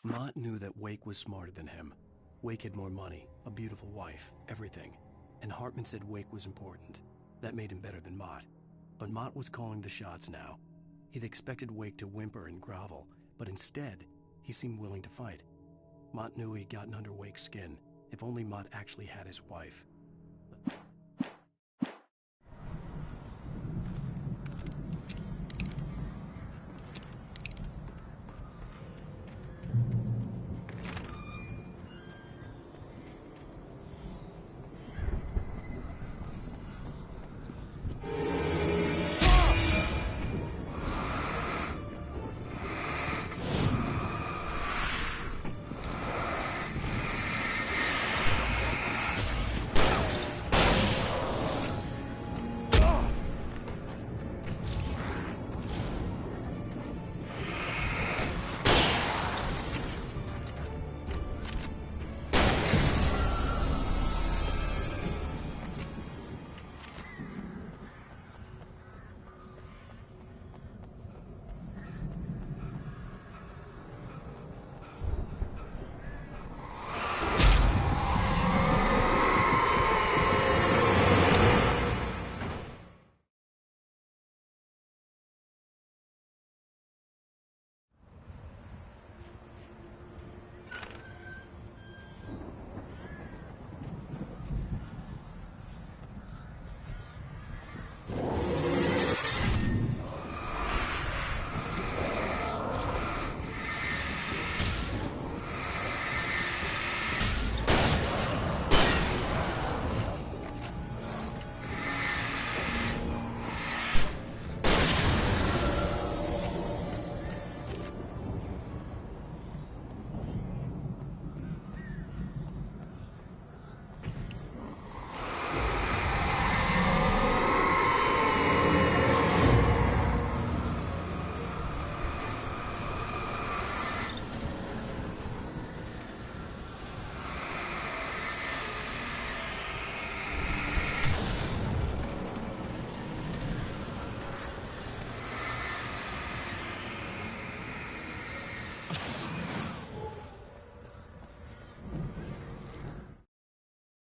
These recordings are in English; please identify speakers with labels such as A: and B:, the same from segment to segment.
A: Mott knew that Wake was smarter than him. Wake had more money, a beautiful wife, everything. And Hartman said Wake was important. That made him better than Mott. But Mott was calling the shots now. He'd expected Wake to whimper and grovel, but instead, he seemed willing to fight. Mott knew he'd gotten under Wake's skin. If only Mott actually had his wife.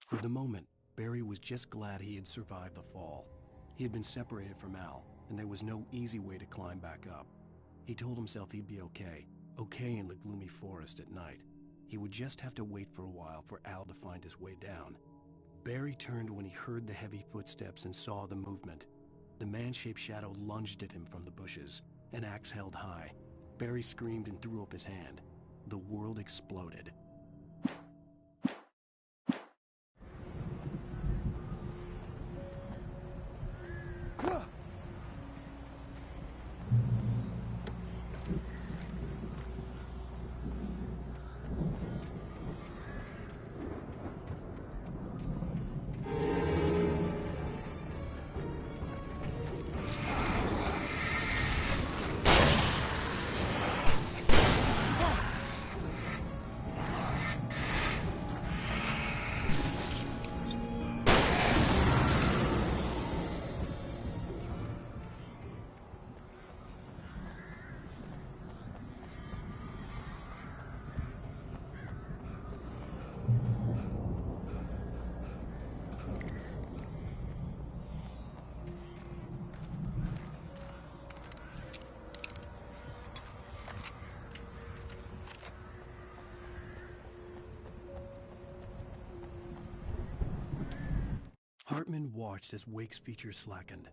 A: For the moment, Barry was just glad he had survived the fall. He had been separated from Al, and there was no easy way to climb back up. He told himself he'd be okay in the gloomy forest at night. He would just have to wait for a while for Al to find his way down. Barry turned when he heard the heavy footsteps and saw the movement. The man-shaped shadow lunged at him from the bushes, an axe held high. Barry screamed and threw up his hand. The world exploded. Hartman watched as Wake's features slackened.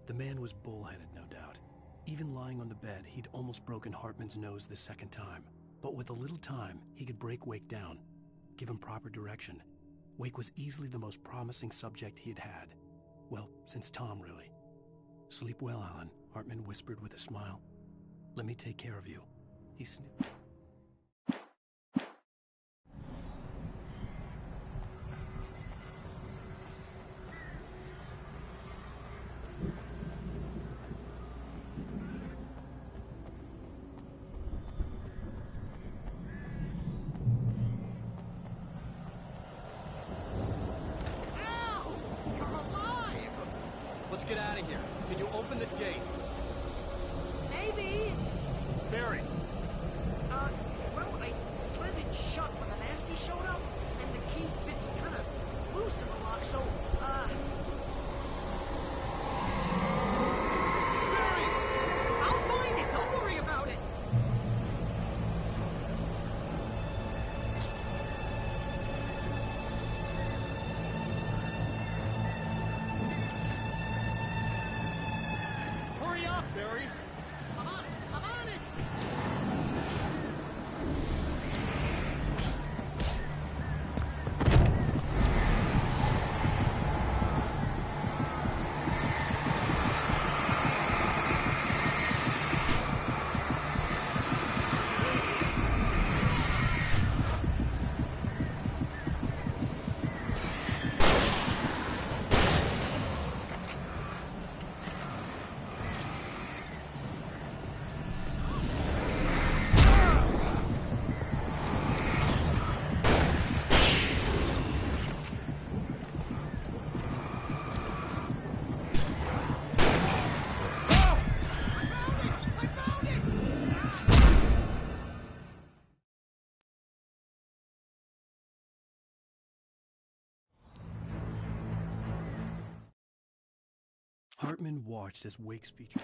A: The man was bullheaded, no doubt. Even lying on the bed, he'd almost broken Hartman's nose the second time. But with a little time, he could break Wake down, give him proper direction. Wake was easily the most promising subject he had had. Well, since Tom, really. "Sleep well, Alan," Hartman whispered with a smile. "Let me take care of you." He sniffed.
B: Let's get out of here. Can you open this gate?
C: Maybe.
B: Barry!
C: Well, slid it shut when the nasty showed up, and the key fits kind of loose in the lock, so, Barry! I'll find it! Don't worry about it!
B: Hurry up, Barry!
C: I'm on it! I'm on it!
A: Hartman watched as Wake's features.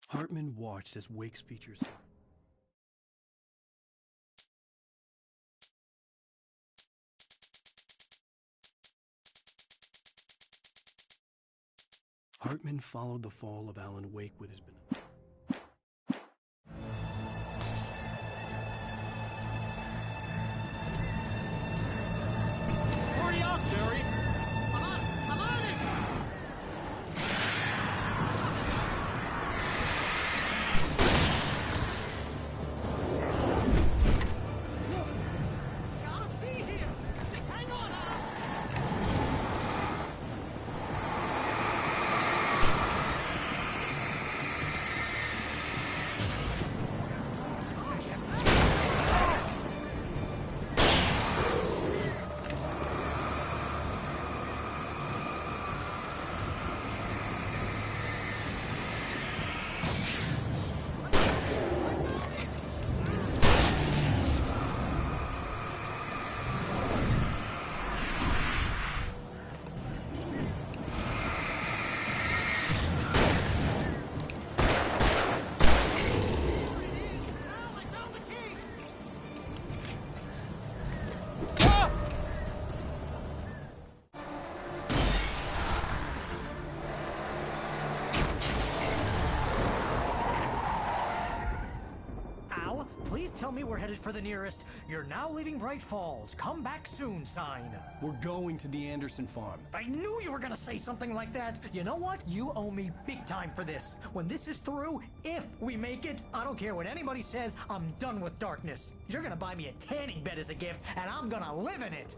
A: Hartman watched as Wake's features. Hartman followed the fall of Alan Wake with his binoculars.
B: Hurry up, Barry!
C: I'm on it! I'm on it! It's gotta be here! Just hang on, Al! Al, I found the key!
D: Al, please tell me we're headed for the nearest "You're now leaving Bright Falls. Come back soon" sign.
A: We're going to the Anderson farm.
D: I knew you were gonna say something like that. You know what? You owe me big time for this. When this is through, if we make it, I don't care what anybody says, I'm done with darkness. You're gonna buy me a tanning bed as a gift, and I'm gonna live in it.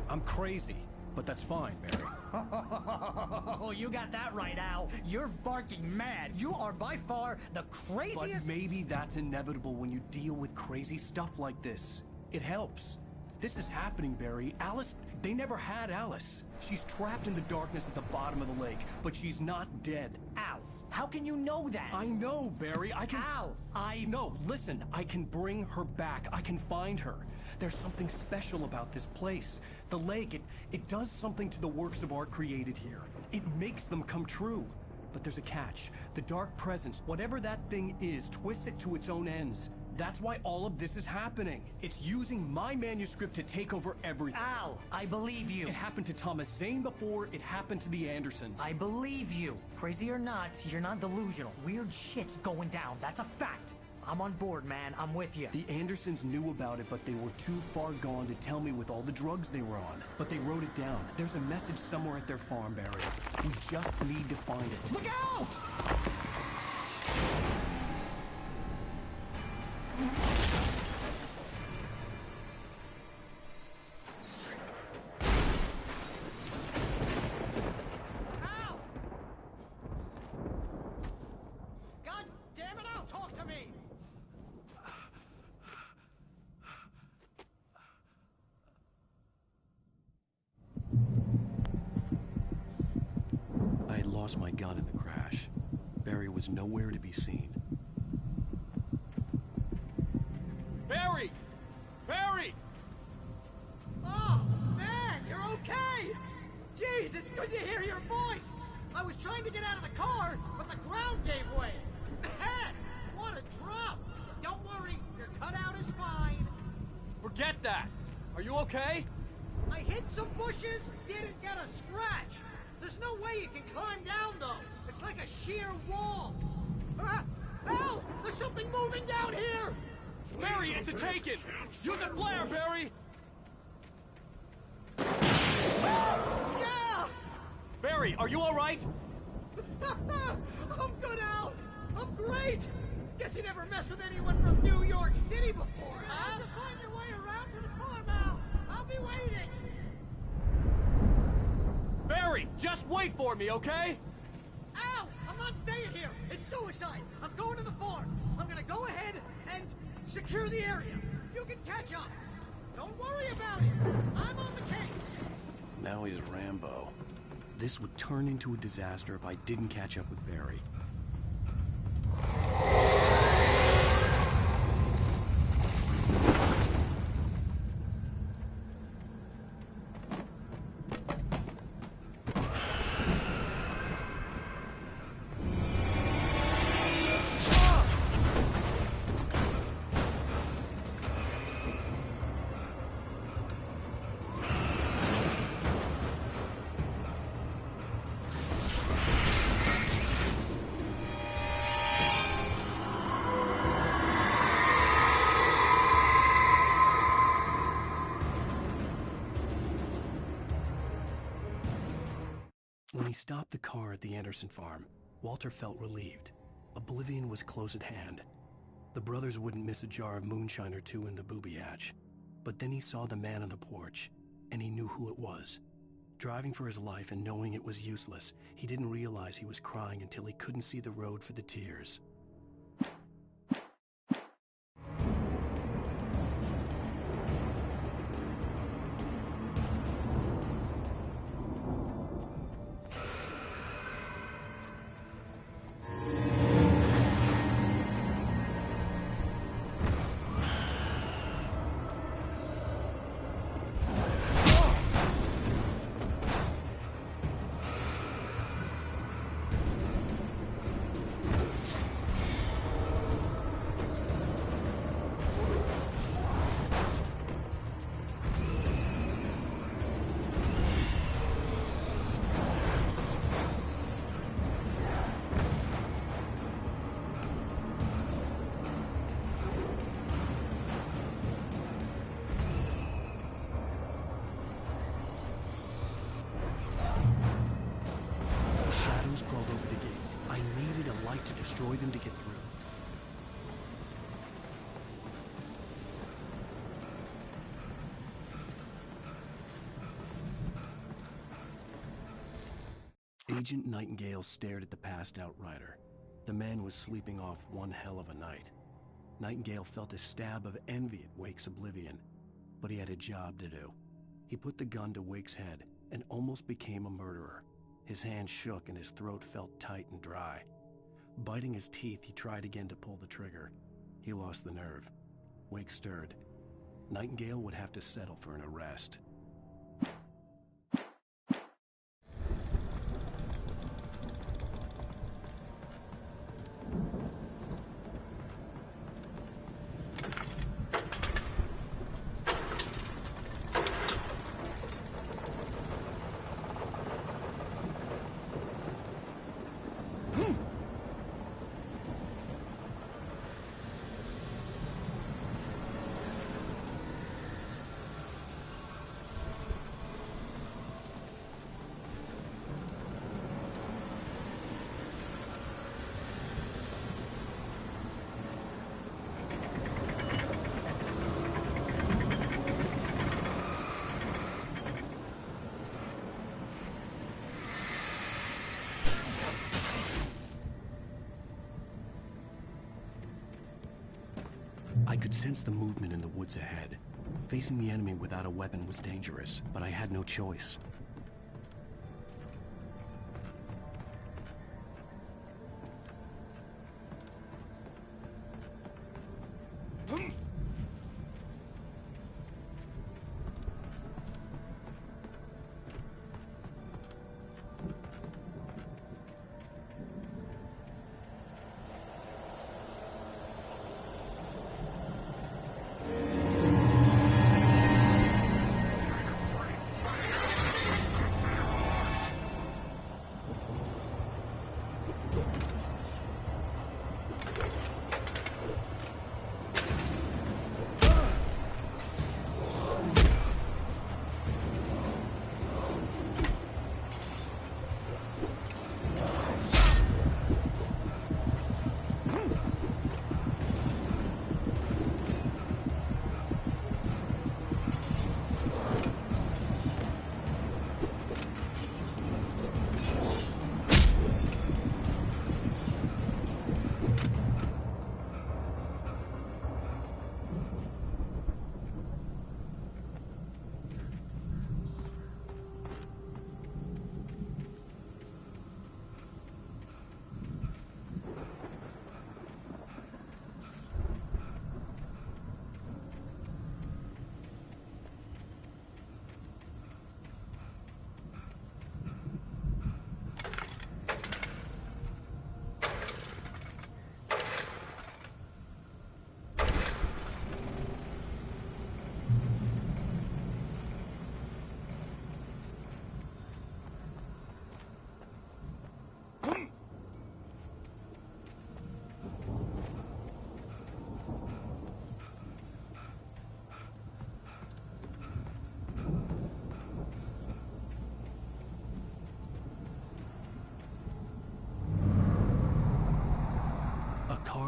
A: I'm crazy, but that's fine, Barry.
D: Oh, you got that right, Al. You're barking mad. You are by far the
A: But
D: craziest.
A: maybe that's inevitable when you deal with crazy stuff like this. It helps. This is happening, Barry. Alice, they never had Alice. She's trapped in the darkness at the bottom of the lake, but she's not dead.
D: Al, how can you know that?
A: I know, Barry. I can...
D: Al,
A: No, listen. I can bring her back. I can find her. There's something special about this place. The lake, it does something to the works of art created here. It makes them come true. But there's a catch. The dark presence, whatever that thing is, twists it to its own ends. That's why all of this is happening. It's using my manuscript to take over everything.
D: Al, I believe you.
A: It happened to Thomas Zane before, it happened to the Andersons.
D: I believe you. Crazy or not, you're not delusional. Weird shit's going down. That's a fact. I'm on board, man. I'm with you.
A: The Andersons knew about it, but they were too far gone to tell me with all the drugs they were on. But they wrote it down. There's a message somewhere at their farm, Barry. We just need to find it.
D: Look out!
A: lost my gun in the crash. Barry was nowhere to be seen.
B: Barry! Barry!
C: Oh, man, you're okay! Jeez, it's good to hear your voice! I was trying to get out of the car, but the ground gave way! Man, what a drop! But don't worry, your cutout is fine.
B: Forget that! Are you okay?
C: I hit some bushes, didn't get a scratch. There's no way you can climb down, though. It's like a sheer wall. Al! There's something moving down here!
B: Barry, it's a Taken! Use a flare, Barry!
C: Yeah!
B: Barry, are you alright?
C: I'm good, Al. I'm great. Guess you never messed with anyone from New York City before, huh? You'll have to find your way around to the farm, Al. I'll be waiting.
B: Barry, just wait for me, okay?
C: Al, I'm not staying here. It's suicide. I'm going to the farm. I'm gonna go ahead and secure the area. You can catch up. Don't worry about it. I'm on the case.
A: Now he's Rambo. This would turn into a disaster if I didn't catch up with Barry. When he stopped the car at the Anderson farm, Walter felt relieved. Oblivion was close at hand. The brothers wouldn't miss a jar of moonshine or two in the booby hatch. But then he saw the man on the porch, and he knew who it was. Driving for his life and knowing it was useless, he didn't realize he was crying until he couldn't see the road for the tears. Crawled over the gate. I needed a light to destroy them to get through. Agent Nightingale stared at the passed-out rider. The man was sleeping off one hell of a night. Nightingale felt a stab of envy at Wake's oblivion, but he had a job to do. He put the gun to Wake's head and almost became a murderer. His hand shook and his throat felt tight and dry. Biting his teeth, he tried again to pull the trigger. He lost the nerve. Wake stirred. Nightingale would have to settle for an arrest. I could sense the movement in the woods ahead. Facing the enemy without a weapon was dangerous, but I had no choice.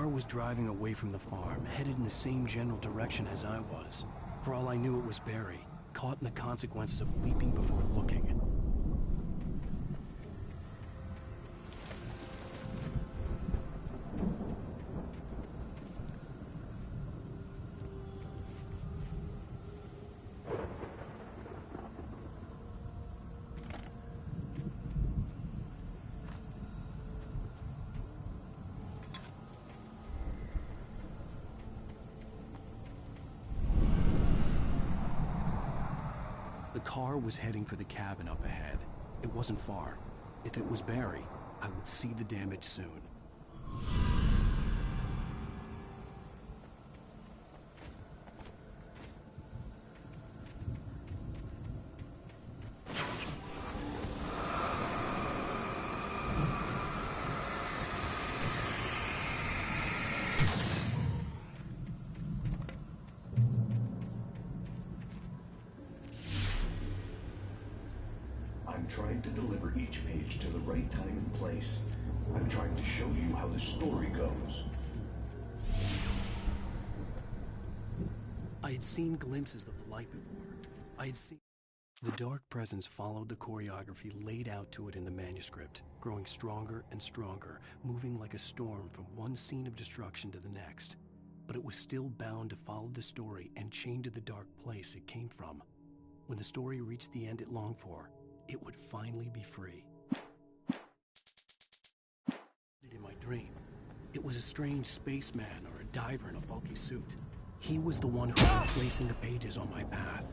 A: car was driving away from the farm, headed in the same general direction as I was. For all I knew, it was Barry, caught in the consequences of leaping before looking. The car was heading for the cabin up ahead. It wasn't far. If it was Barry, I would see the damage soon.
E: I'm trying to deliver each page to the right time and place. I'm trying to show you how the story goes.
A: I had seen glimpses of the light before. I had seen... The dark presence followed the choreography laid out to it in the manuscript, growing stronger and stronger, moving like a storm from one scene of destruction to the next. But it was still bound to follow the story and chained to the dark place it came from. When the story reached the end it longed for, it would finally be free. In my dream, it was a strange spaceman or a diver in a bulky suit. He was the one who was placing the pages on my path.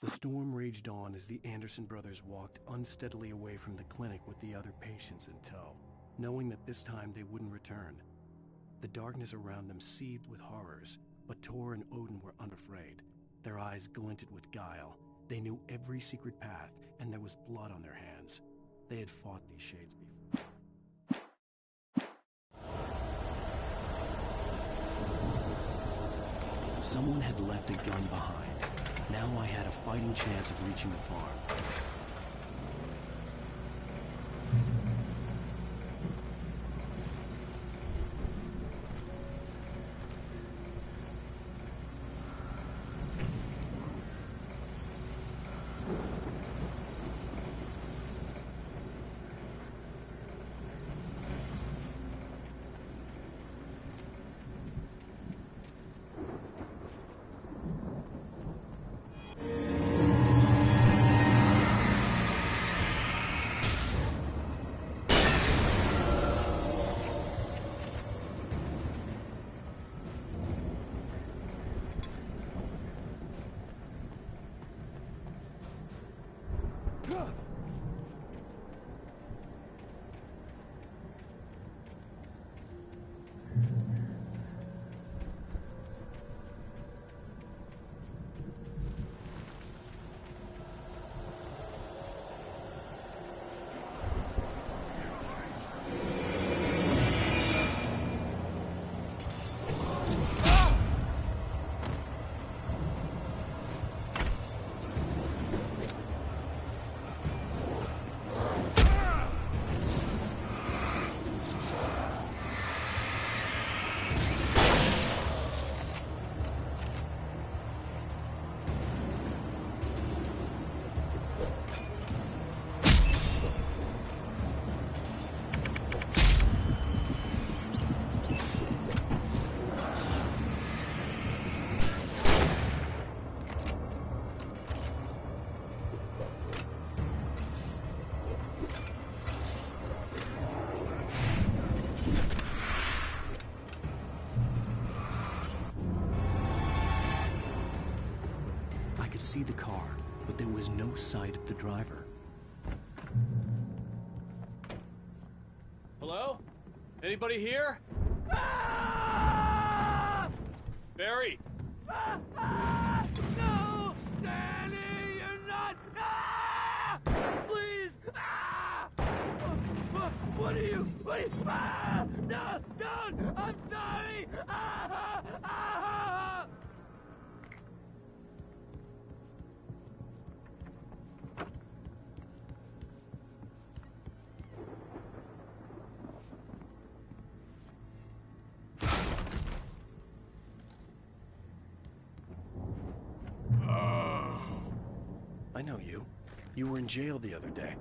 A: The storm raged on as the Anderson brothers walked unsteadily away from the clinic with the other patients in tow, knowing that this time they wouldn't return. The darkness around them seethed with horrors, but Tor and Odin were unafraid. Their eyes glinted with guile. They knew every secret path, and there was blood on their hands. They had fought these shades before. Someone had left a gun behind. Now I had a fighting chance of reaching the farm. I could see the car, but there was no sight of the driver.
B: Anybody here? Barry!
F: No! Danny, you're not! Please! What are you? No! Don't! I'm sorry!
A: I know you. You were in jail the other day.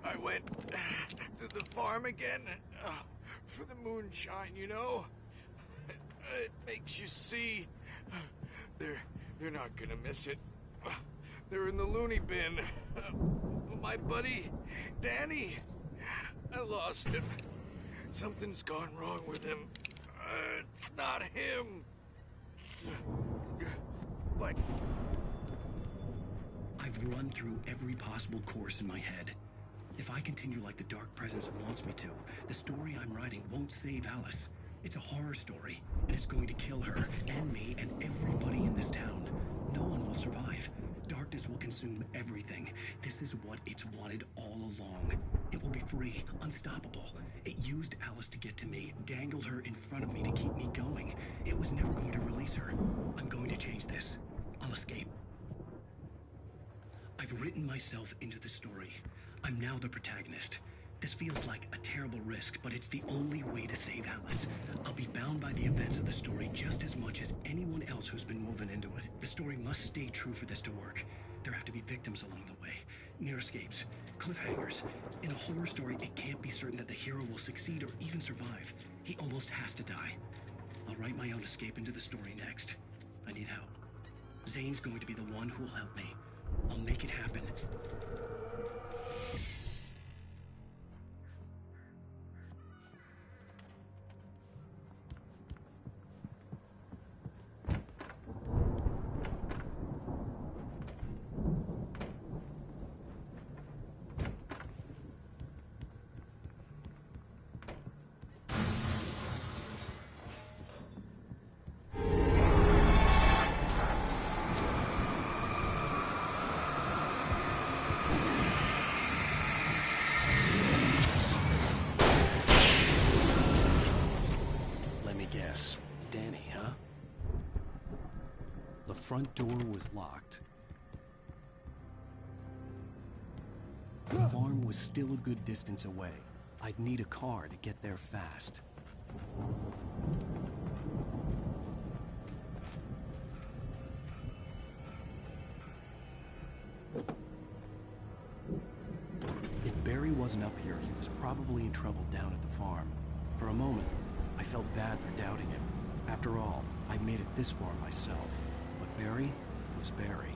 G: I went to the farm again for the moonshine, you know? It makes you see. They're not gonna miss it. They're in the loony bin. My buddy, Danny, I lost him. Something's gone wrong with him. It's not him. Like...
E: I've run through every possible course in my head. If I continue like the Dark Presence wants me to, the story I'm writing won't save Alice. It's a horror story, and it's going to kill her, and me, and everybody in this town. No one will survive. Darkness will consume everything. This is what it's wanted all along. It will be free, unstoppable. It used Alice to get to me, dangled her in front of me to keep me going. It was never going to release her. I'm going to change this. I'll escape. I've written myself into the story. I'm now the protagonist. This feels like a terrible risk, but it's the only way to save Alice. I'll be bound by the events of the story just as much as anyone else who's been woven into it. The story must stay true for this to work. There have to be victims along the way, near escapes, cliffhangers. In a horror story, it can't be certain that the hero will succeed or even survive. He almost has to die. I'll write my own escape into the story next. I need help. Zane's going to be the one who'll help me. I'll make it happen.
A: Yes, Danny, huh? The front door was locked. The farm was still a good distance away. I'd need a car to get there fast. If Barry wasn't up here, he was probably in trouble down at the farm. For a moment, I felt bad for doubting him. After all, I made it this far myself. But Barry was Barry.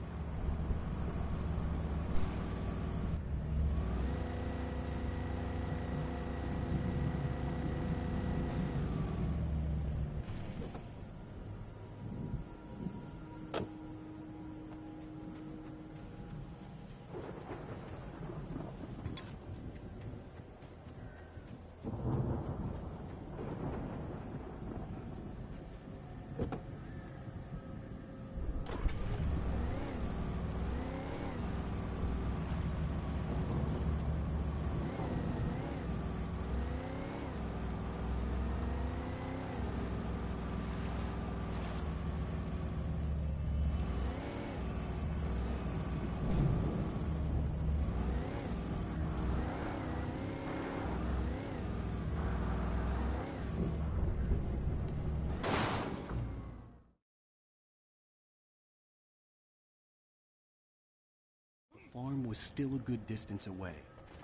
A: The farm was still a good distance away.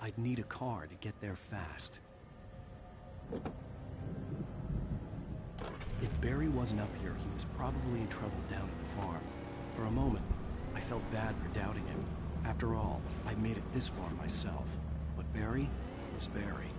A: I'd need a car to get there fast. If Barry wasn't up here, he was probably in trouble down at the farm. For a moment, I felt bad for doubting him. After all, I made it this far myself. But Barry was Barry.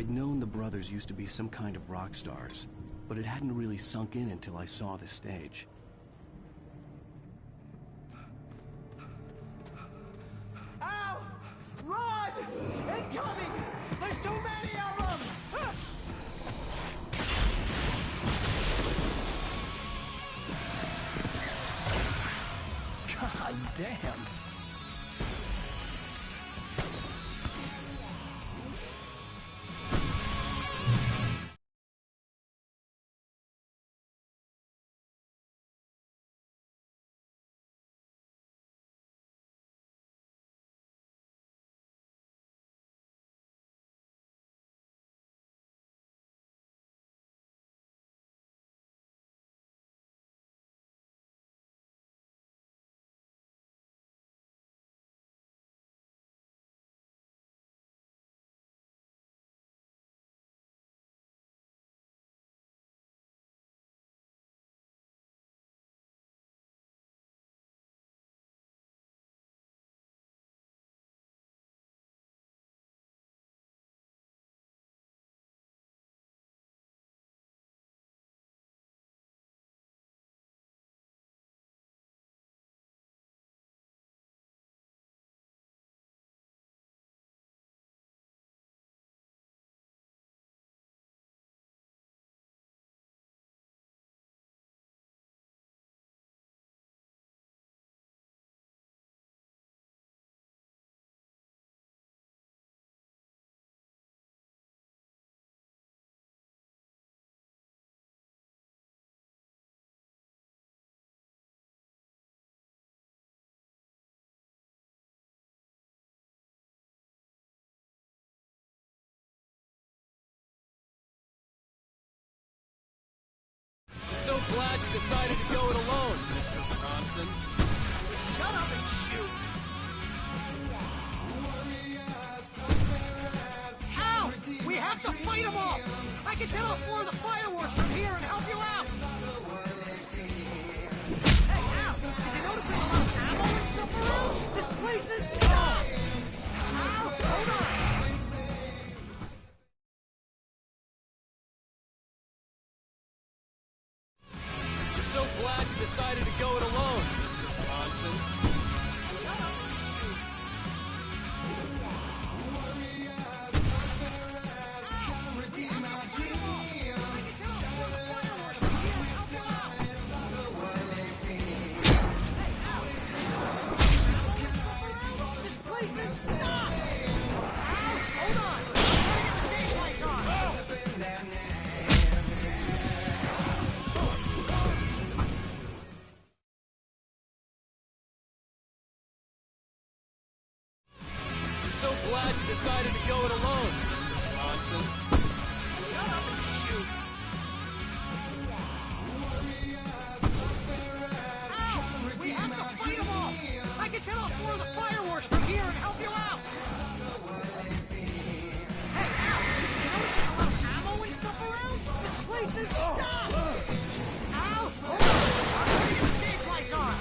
A: I'd known the brothers used to be some kind of rock stars, but it hadn't really sunk in until I saw the stage.
C: Al! Run! Incoming! There's too many of them!
A: God damn.
B: So glad you decided to go it alone, Mr. Bronson.
C: Shut up and shoot! Al! We have to fight them off! I can set off more of the fireworks from here and help you out! Hey, Al! Did you notice there's a lot of ammo and stuff around? This place is stocked! Al, hold on!
B: So glad you decided to go it alone, Mr. Bronson.
C: Shut up and shoot! This place is stocked! Al, hold on! I'm trying to get the stage lights on!
B: So glad you decided to go it alone, Mr. Bronson.
C: Shut up and shoot! Al! We have to fight them off! I can set off more of the fireworks from here and help you out! Hey, Al! You notice there's a lot of ammo and stuff around? This place is stocked! Al! Hold on! I'm trying to get the stage lights on!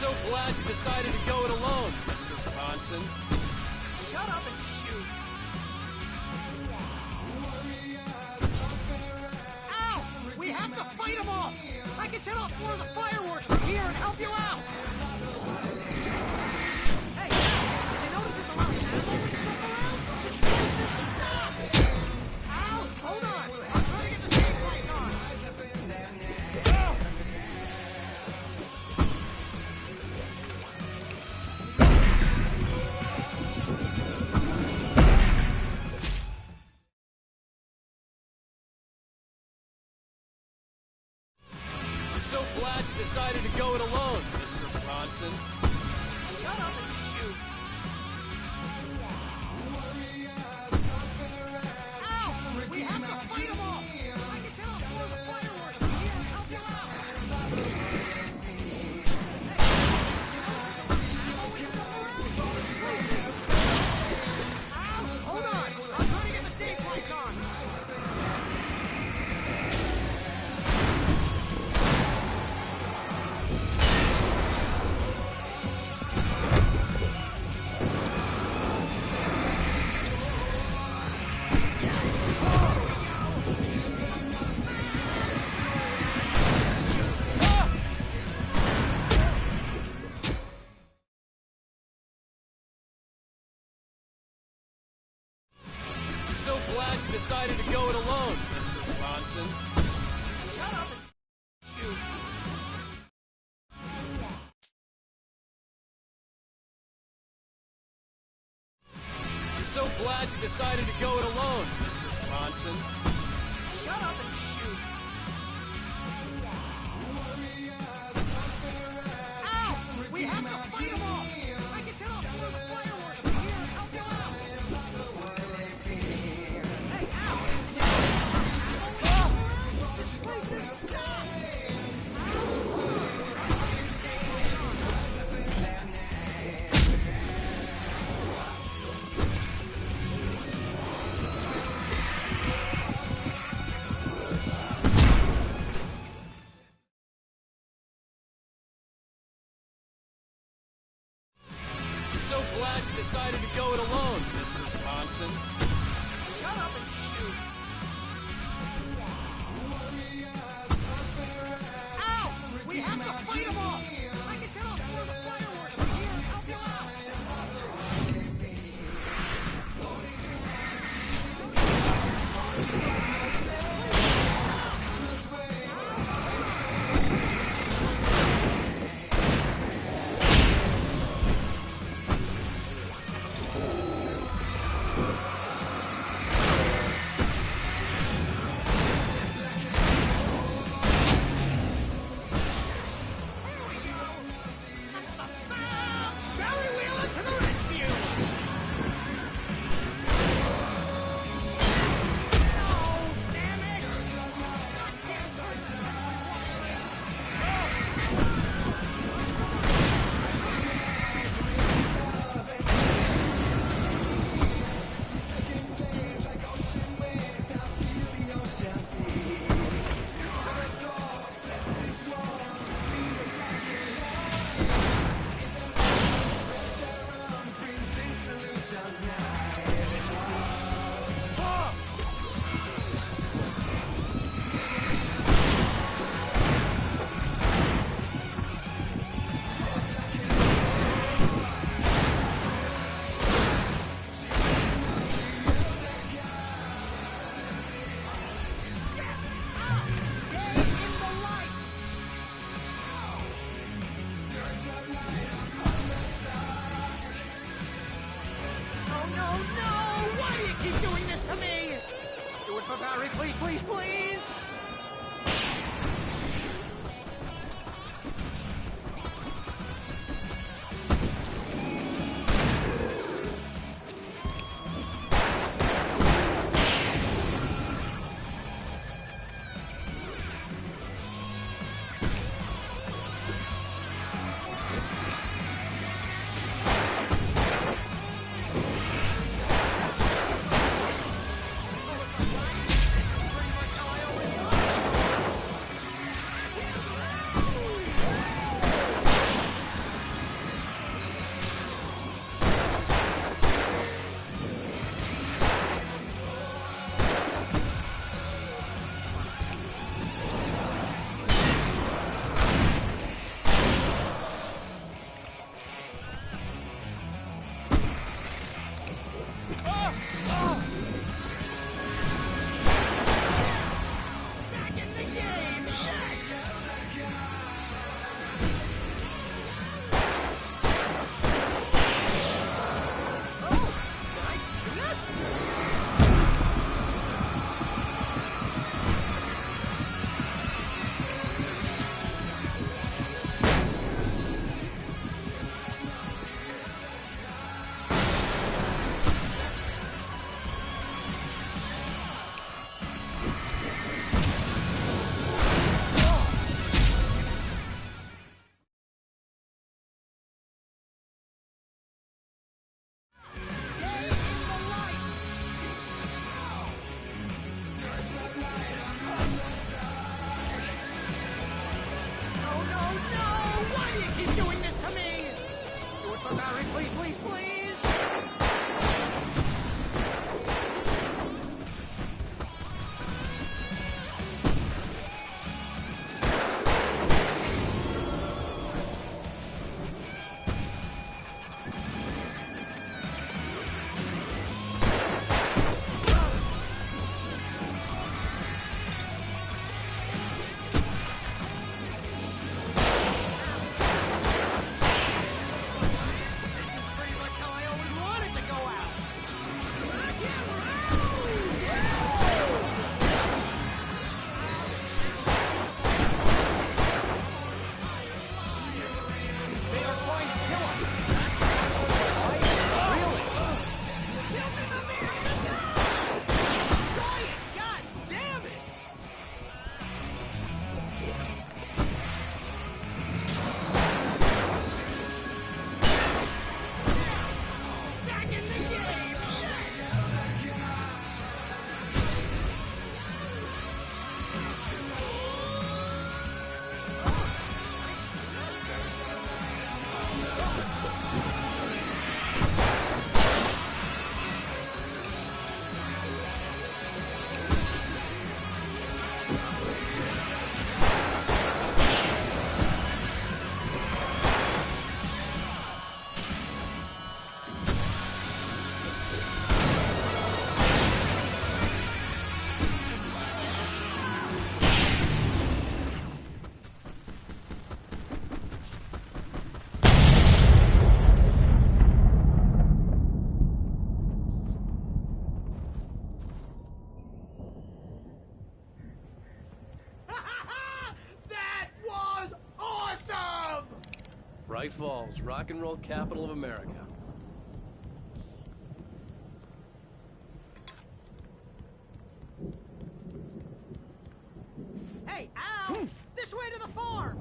B: So glad you decided to go it alone, Mr. Bronson.
C: Shut up and shoot! to fight them off! I can set off more of the fireworks from here and help you out! Hey, you notice there's a lot of ammo and stuff around? This place is stopped! Ow! Hold on! I'm trying to get the stage lights on!
B: So glad you decided to go it alone, Mr. Bronson.
C: Shut up and shoot! Ow! We have to fight them off! I can set off more of the fireworks from here and help you out! Ow! Hold on! I'm trying to get the stage lights on!
B: So glad you decided to go it alone, Mr. Bronson.
C: Shut up and shoot!
B: So glad you decided to go it alone, Mr. Bronson.
C: Shut up and shoot! Ow! We have to fight them off! I can set off more of the fireworks from here and help you out! Hey, ow! This place is stopped!
B: So glad you decided to go it alone, Mr. Bronson.
C: Shut up and shoot! Ow! We have to fight them off! I can set off more of the fireworks from here and help you out! face, please!
B: Bright Falls, rock and roll capital of America.
C: Hey, Al! This way to the farm!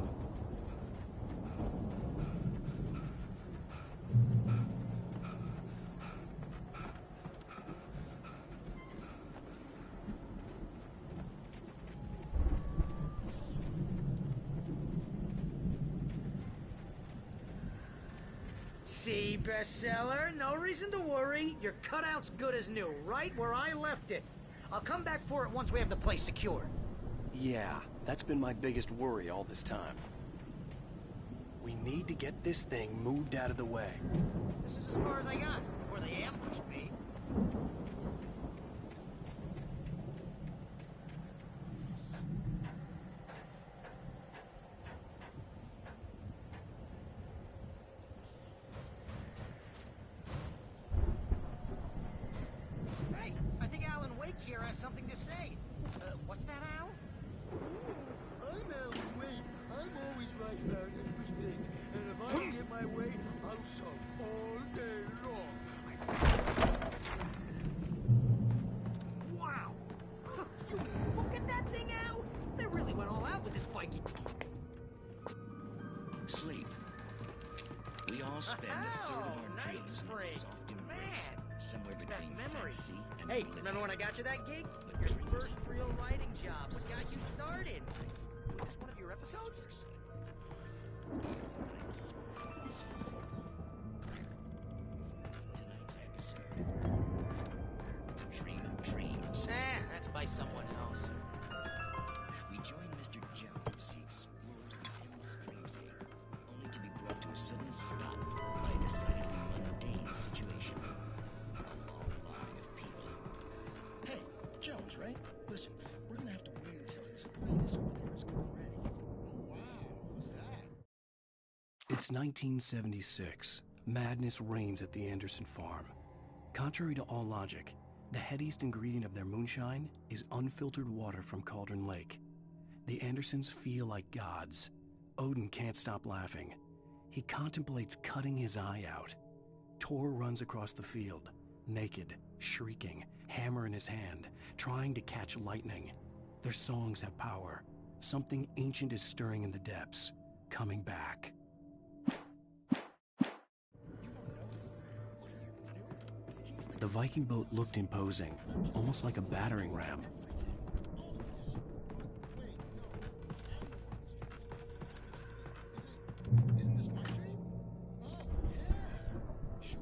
C: See, bestseller? No reason to worry. Your cutout's good as new, right where I left it. I'll come back for it once we have the place secured.
A: Yeah, that's been my biggest worry all this time. We need to get this thing moved out of the way.
C: This is as far as I got before they ambushed me. Hey, I think Alan Wake here has something to say. What's that, Al?
F: I'm Alan Wake. I'm always right about everything. And if I get my way, I'll solve all day long.
C: Wow! You look at that thing, Al! They really went all out with this Viking.
E: Sleep. We all spend a third of our
C: Night
E: dreams in
C: Springs.
E: a soft embrace,
C: Man,
E: somewhere
C: it's back
E: between
C: memories.
E: fantasy and
C: Hey,
E: oblivion.
C: remember when I got you that gig?
E: But
C: Your
E: dreams
C: first
E: are
C: real
E: always
C: writing job. What got you started? Was this one of your episodes?
E: Tonight's episode. A Dream of Dreams.
C: Nah, that's by someone else.
E: We join Mr. Jones. He explores the endless dreamscape, only to be brought to a sudden stop by a decidedly mundane situation. A long line of people. Hey, Jones, right? Listen, we're gonna have to wait until his highness over there is getting ready. Oh, wow. Who's that?
A: It's 1976. Madness reigns at the Anderson farm. Contrary to all logic, the headiest ingredient of their moonshine is unfiltered water from Cauldron Lake. The Andersons feel like gods. Odin can't stop laughing. He contemplates cutting his eye out. Tor runs across the field, naked, shrieking, hammer in his hand, trying to catch lightning. Their songs have power. Something ancient is stirring in the depths, coming back. The Viking boat looked imposing, almost like a battering ram.
F: Isn't this my dream? Oh, yeah. Sure.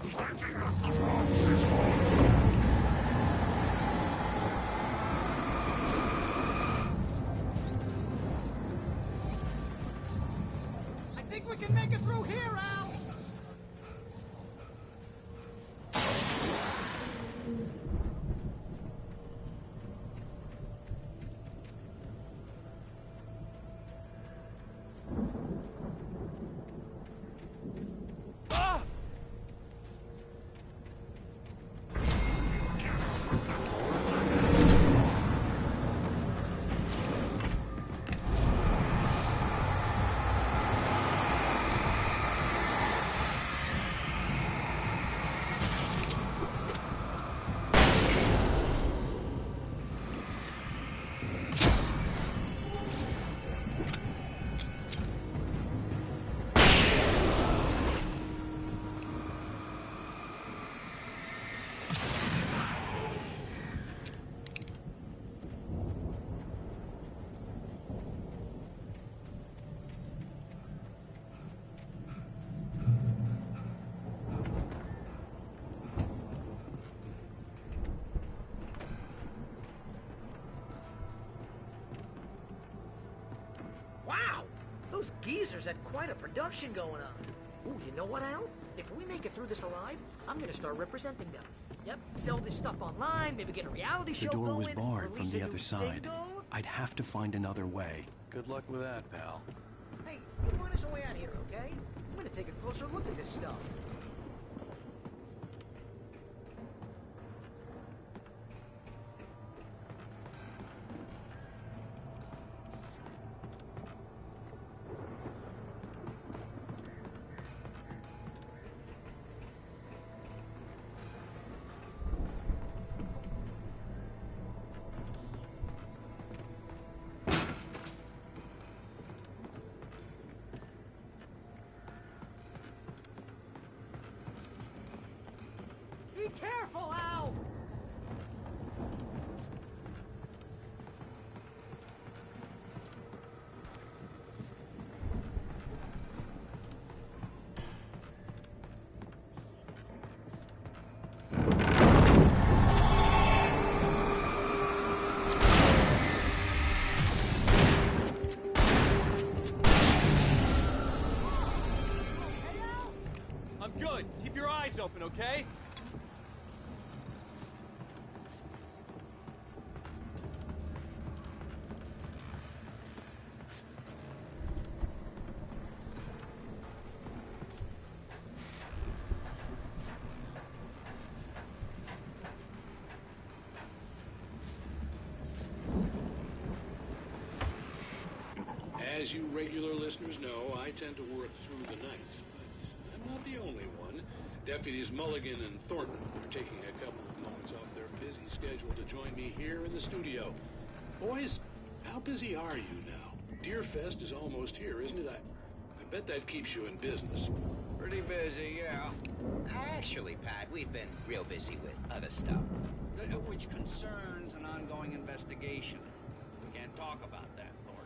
C: I think we can make it through here, Al! Wow! Those geezers had quite a production going on. Ooh, you know what, Al? If we make it through this alive, I'm gonna start representing them. Yep, sell this stuff online, maybe get a reality show
A: The door
C: going,
A: was barred from
C: release
A: the
C: a
A: other
C: new
A: side.
C: single.
A: I'd have to find another way.
B: Good luck with that, pal.
C: Hey, you find us a way out here, okay? I'm gonna take a closer look at this stuff. Be careful, Al!
B: I'm good. Keep your eyes open, okay?
H: As you regular listeners know, I tend to work through the night, but I'm not the only one. Deputies Mulligan and Thornton are taking a couple of moments off their busy schedule to join me here in the studio. Boys, how busy are you now? Deerfest is almost here, isn't it? I bet that keeps you in business.
I: Pretty busy, yeah. Actually, Pat, we've been real busy with other stuff, which concerns an ongoing investigation. We can't talk about that, Thornton.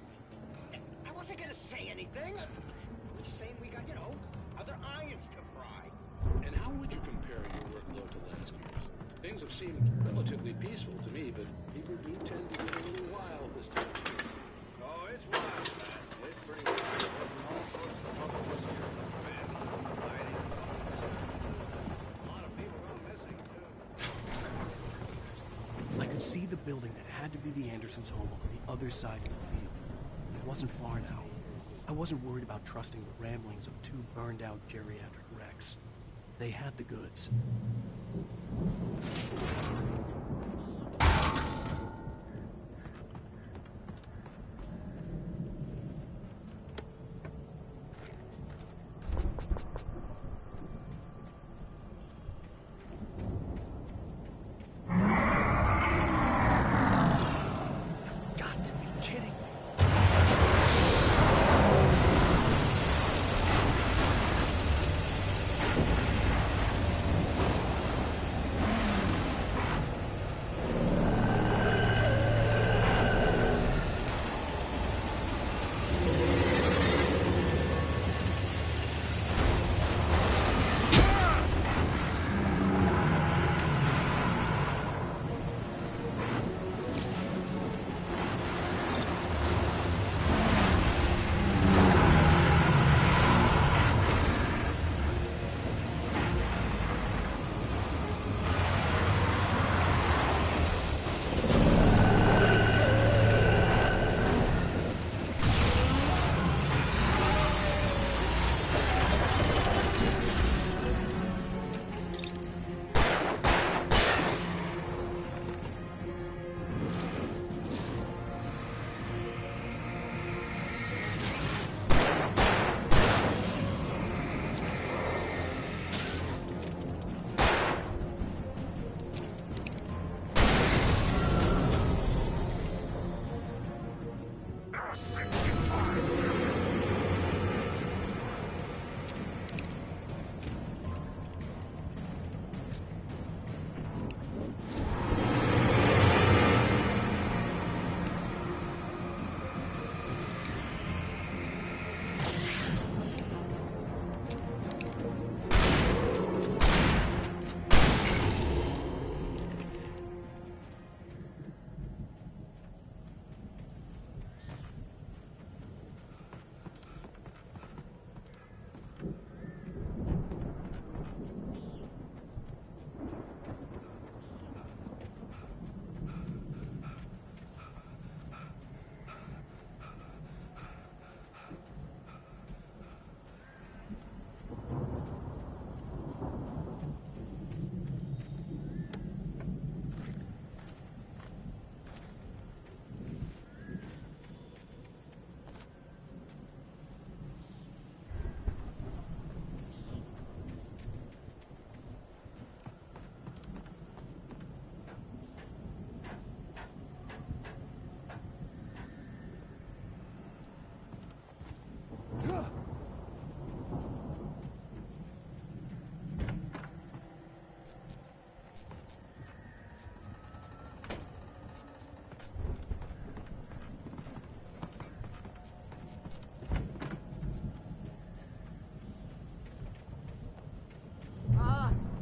I: I wasn't gonna say anything. I'm just saying we got, other irons to fry.
H: And how would you compare your workload to last year's? Things have seemed relatively peaceful to me, but people do tend to get a little wild this time of year.
I: Oh, it's wild, Pat. It's pretty wild. All sorts of trouble this year. A lot of people gone missing, too.
A: I could see the building that had to be the Andersons' home on the other side of the field. It wasn't far now. I wasn't worried about trusting the ramblings of two burned-out geriatric wrecks. They had the goods. Got to be kidding me.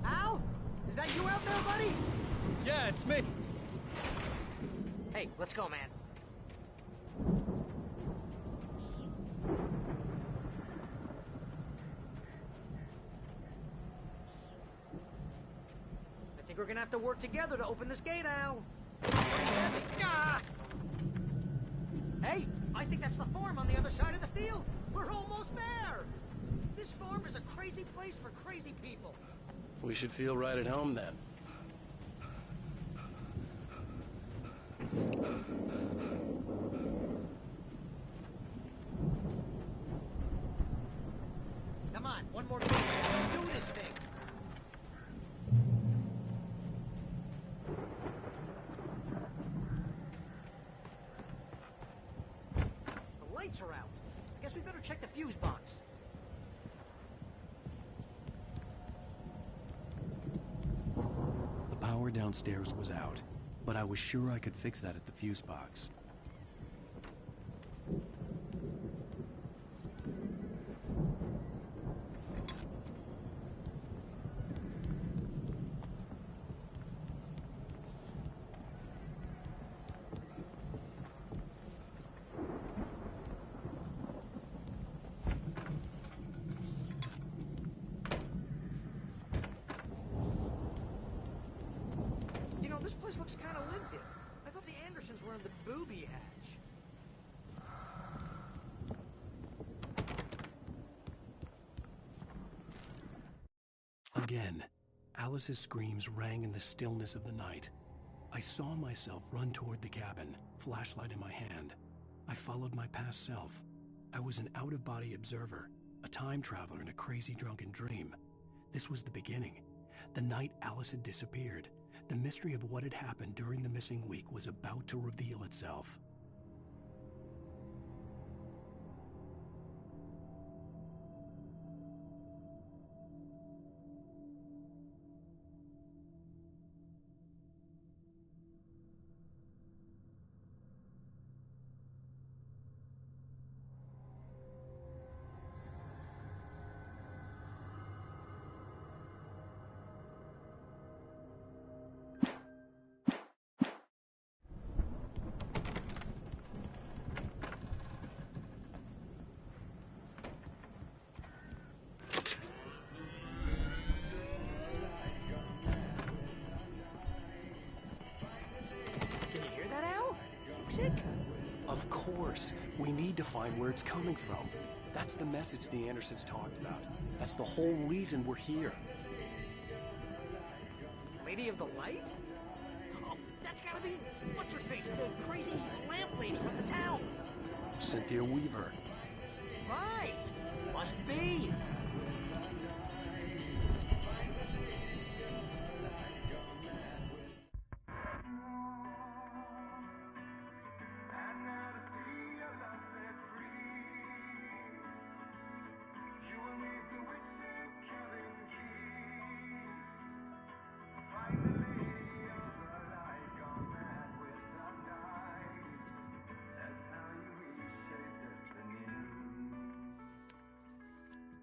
C: Al? Is that you out there, buddy?
B: Yeah, it's me.
C: Hey, let's go, man. I think we're gonna have to work together to open this gate, Al. Ah! Hey, I think that's the farm on the other side of the field. We're almost there. This farm is a crazy place for crazy people.
A: We should feel right at home then.
C: Come on, one more game. Let's do this thing. The lights are out. I guess we better check the fuse box.
A: The power downstairs was out, but I was sure I could fix that at the fuse box.
C: You know, this place looks kind of lived in. I thought the Andersons were in the booby hatch.
A: Again, Alice's screams rang in the stillness of the night. I saw myself run toward the cabin, flashlight in my hand. I followed my past self. I was an out-of-body observer, a time traveler in a crazy drunken dream. This was the beginning. The night Alice had disappeared. The mystery of what had happened during the missing week was about to reveal itself.
C: Can you hear that, Al? Music?
A: Of course. We need to find where it's coming from. That's the message the Andersons talked about. That's the whole reason we're here.
C: Lady of the Light? Oh, that's gotta be... what's her face? The crazy lamp lady from the town.
A: Cynthia Weaver.
C: Right. Must be.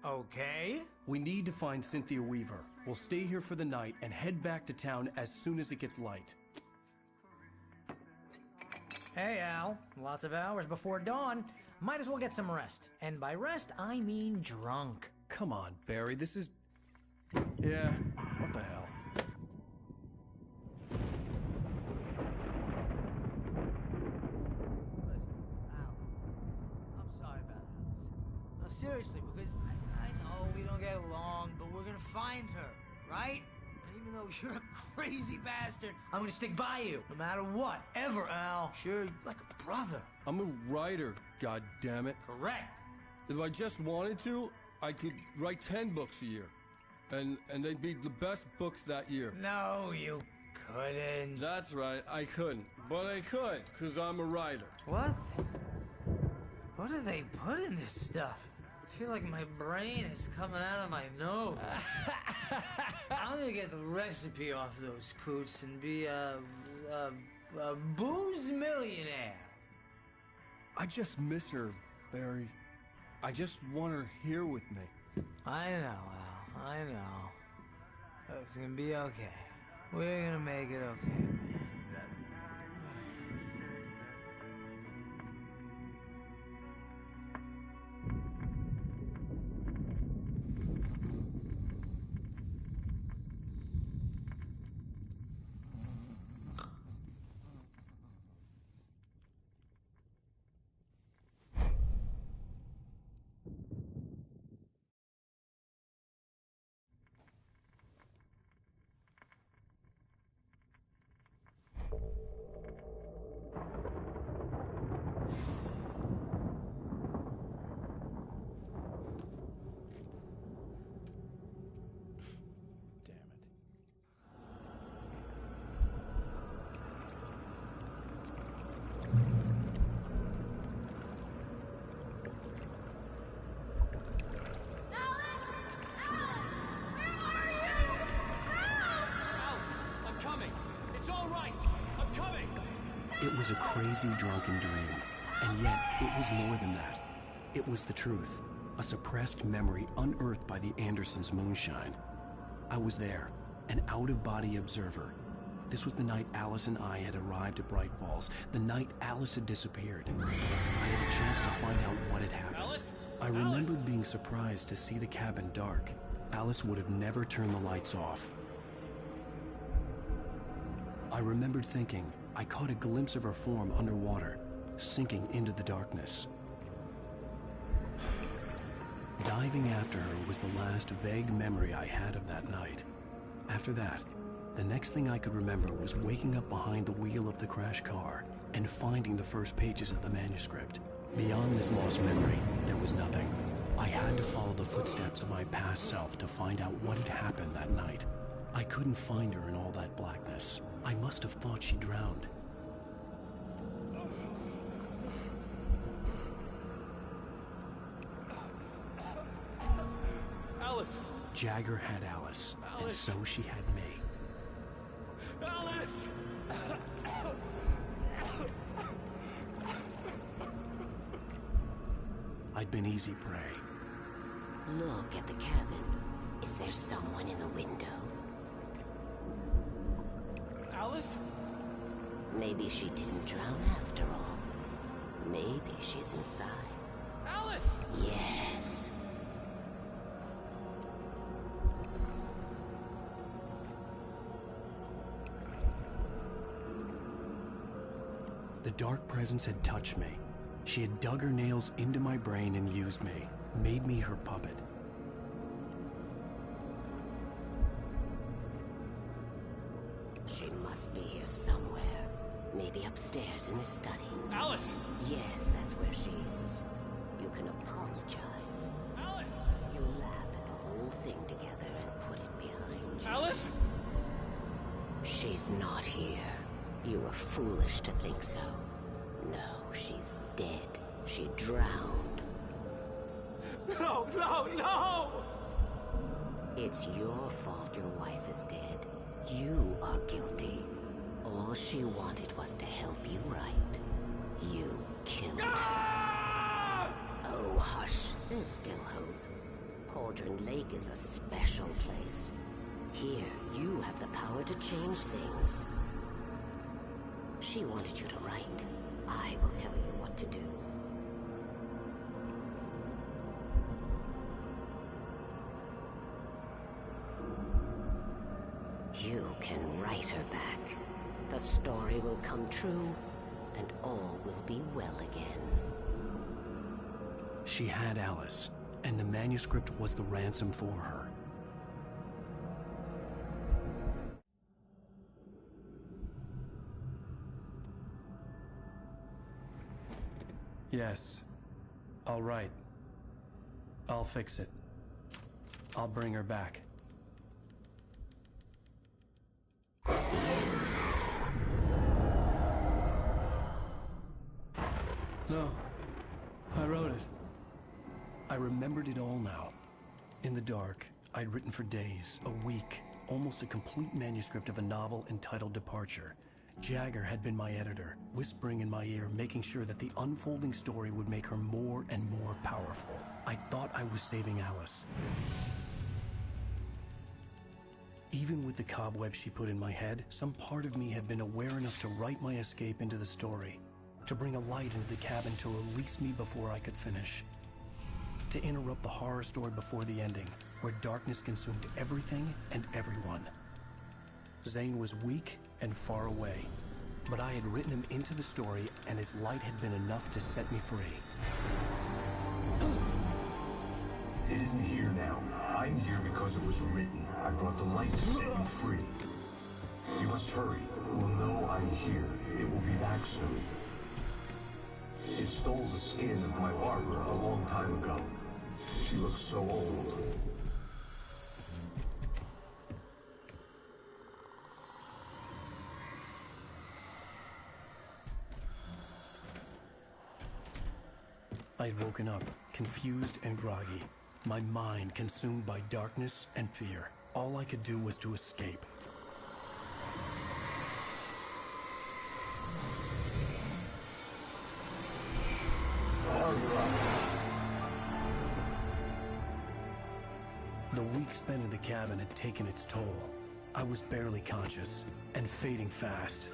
D: Okay.
A: We need to find Cynthia Weaver. We'll stay here for the night and head back to town as soon as it gets light.
D: Hey, Al. Lots of hours before dawn. Might as well get some rest. And by rest, I mean drunk.
A: Come on, Barry, this is... Yeah, what the hell?
C: I'm sorry about Alice. No, seriously, because I know we don't get along, but we're gonna find her, right? And even though you're a crazy bastard, I'm gonna stick by you, no matter what, ever, Al. Sure, like a brother.
A: I'm a writer, goddammit.
D: Correct.
J: If I just wanted to, I could write 10 books a year. And they'd be the best books that year.
C: No, you couldn't.
J: That's right, I couldn't. But I could, because I'm a writer.
C: What? What do they put in this stuff? I feel like my brain is coming out of my nose. I'm gonna get the recipe off those coots and be a booze millionaire.
J: I just miss her, Barry. I just want her here with me.
C: I know, Al. I know. It's gonna be okay. We're gonna make it okay.
A: It was a crazy drunken dream, and yet it was more than that. It was the truth, a suppressed memory unearthed by the Andersons' moonshine. I was there, an out-of-body observer. This was the night Alice and I had arrived at Bright Falls, the night Alice had disappeared. I had a chance to find out what had happened.
B: Alice?
A: I remembered being surprised to see the cabin dark. Alice would have never turned the lights off. I remembered thinking, I caught a glimpse of her form underwater, sinking into the darkness. Diving after her was the last vague memory I had of that night. After that, the next thing I could remember was waking up behind the wheel of the crash car and finding the first pages of the manuscript. Beyond this lost memory, there was nothing. I had to follow the footsteps of my past self to find out what had happened that night. I couldn't find her in all that blackness. I must have thought she drowned.
B: Alice!
A: Jagger had Alice, and so she had me.
B: Alice!
A: I'd been easy prey.
K: Look at the cabin. Is there someone in the window?
B: Alice?
K: Maybe she didn't drown after all. Maybe she's inside.
B: Alice!
K: Yes.
A: The dark presence had touched me. She had dug her nails into my brain and used me, made me her puppet.
K: She must be here somewhere. Maybe upstairs in the study.
B: Alice!
K: Yes, that's where she is. You can apologize.
B: Alice!
K: You laugh at the whole thing together and put it behind you.
B: Alice!
K: She's not here. You were foolish to think so. No, she's dead. She drowned.
B: No, no, no!
K: It's your fault your wife is dead. You are guilty. All she wanted was to help you right. You killed her. Oh, hush. There's still hope. Cauldron Lake is a special place. Here, you have the power to change things. She wanted you to write. I will tell you what to do. You can write her back. The story will come true, and all will be well again.
A: She had Alice, and the manuscript was the ransom for her. Yes. All right. I'll fix it. I'll bring her back. No. I wrote it. I remembered it all now. In the dark, I'd written for days, a week, almost a complete manuscript of a novel entitled Departure. Jagger had been my editor, whispering in my ear, making sure that the unfolding story would make her more and more powerful. I thought I was saving Alice. Even with the cobwebs she put in my head, some part of me had been aware enough to write my escape into the story, to bring a light into the cabin to release me before I could finish, to interrupt the horror story before the ending, where darkness consumed everything and everyone. Zane was weak and far away, but I had written him into the story, and his light had been enough to set me free.
L: It isn't here now. I'm here because it was written. I brought the light to set you free. You must hurry. It will know I'm here. It will be back soon. It stole the skin of my Barbara a long time ago. She looks so old.
A: I'd woken up, confused and groggy, my mind consumed by darkness and fear. All I could do was to escape. The week spent in the cabin had taken its toll. I was barely conscious, and fading fast.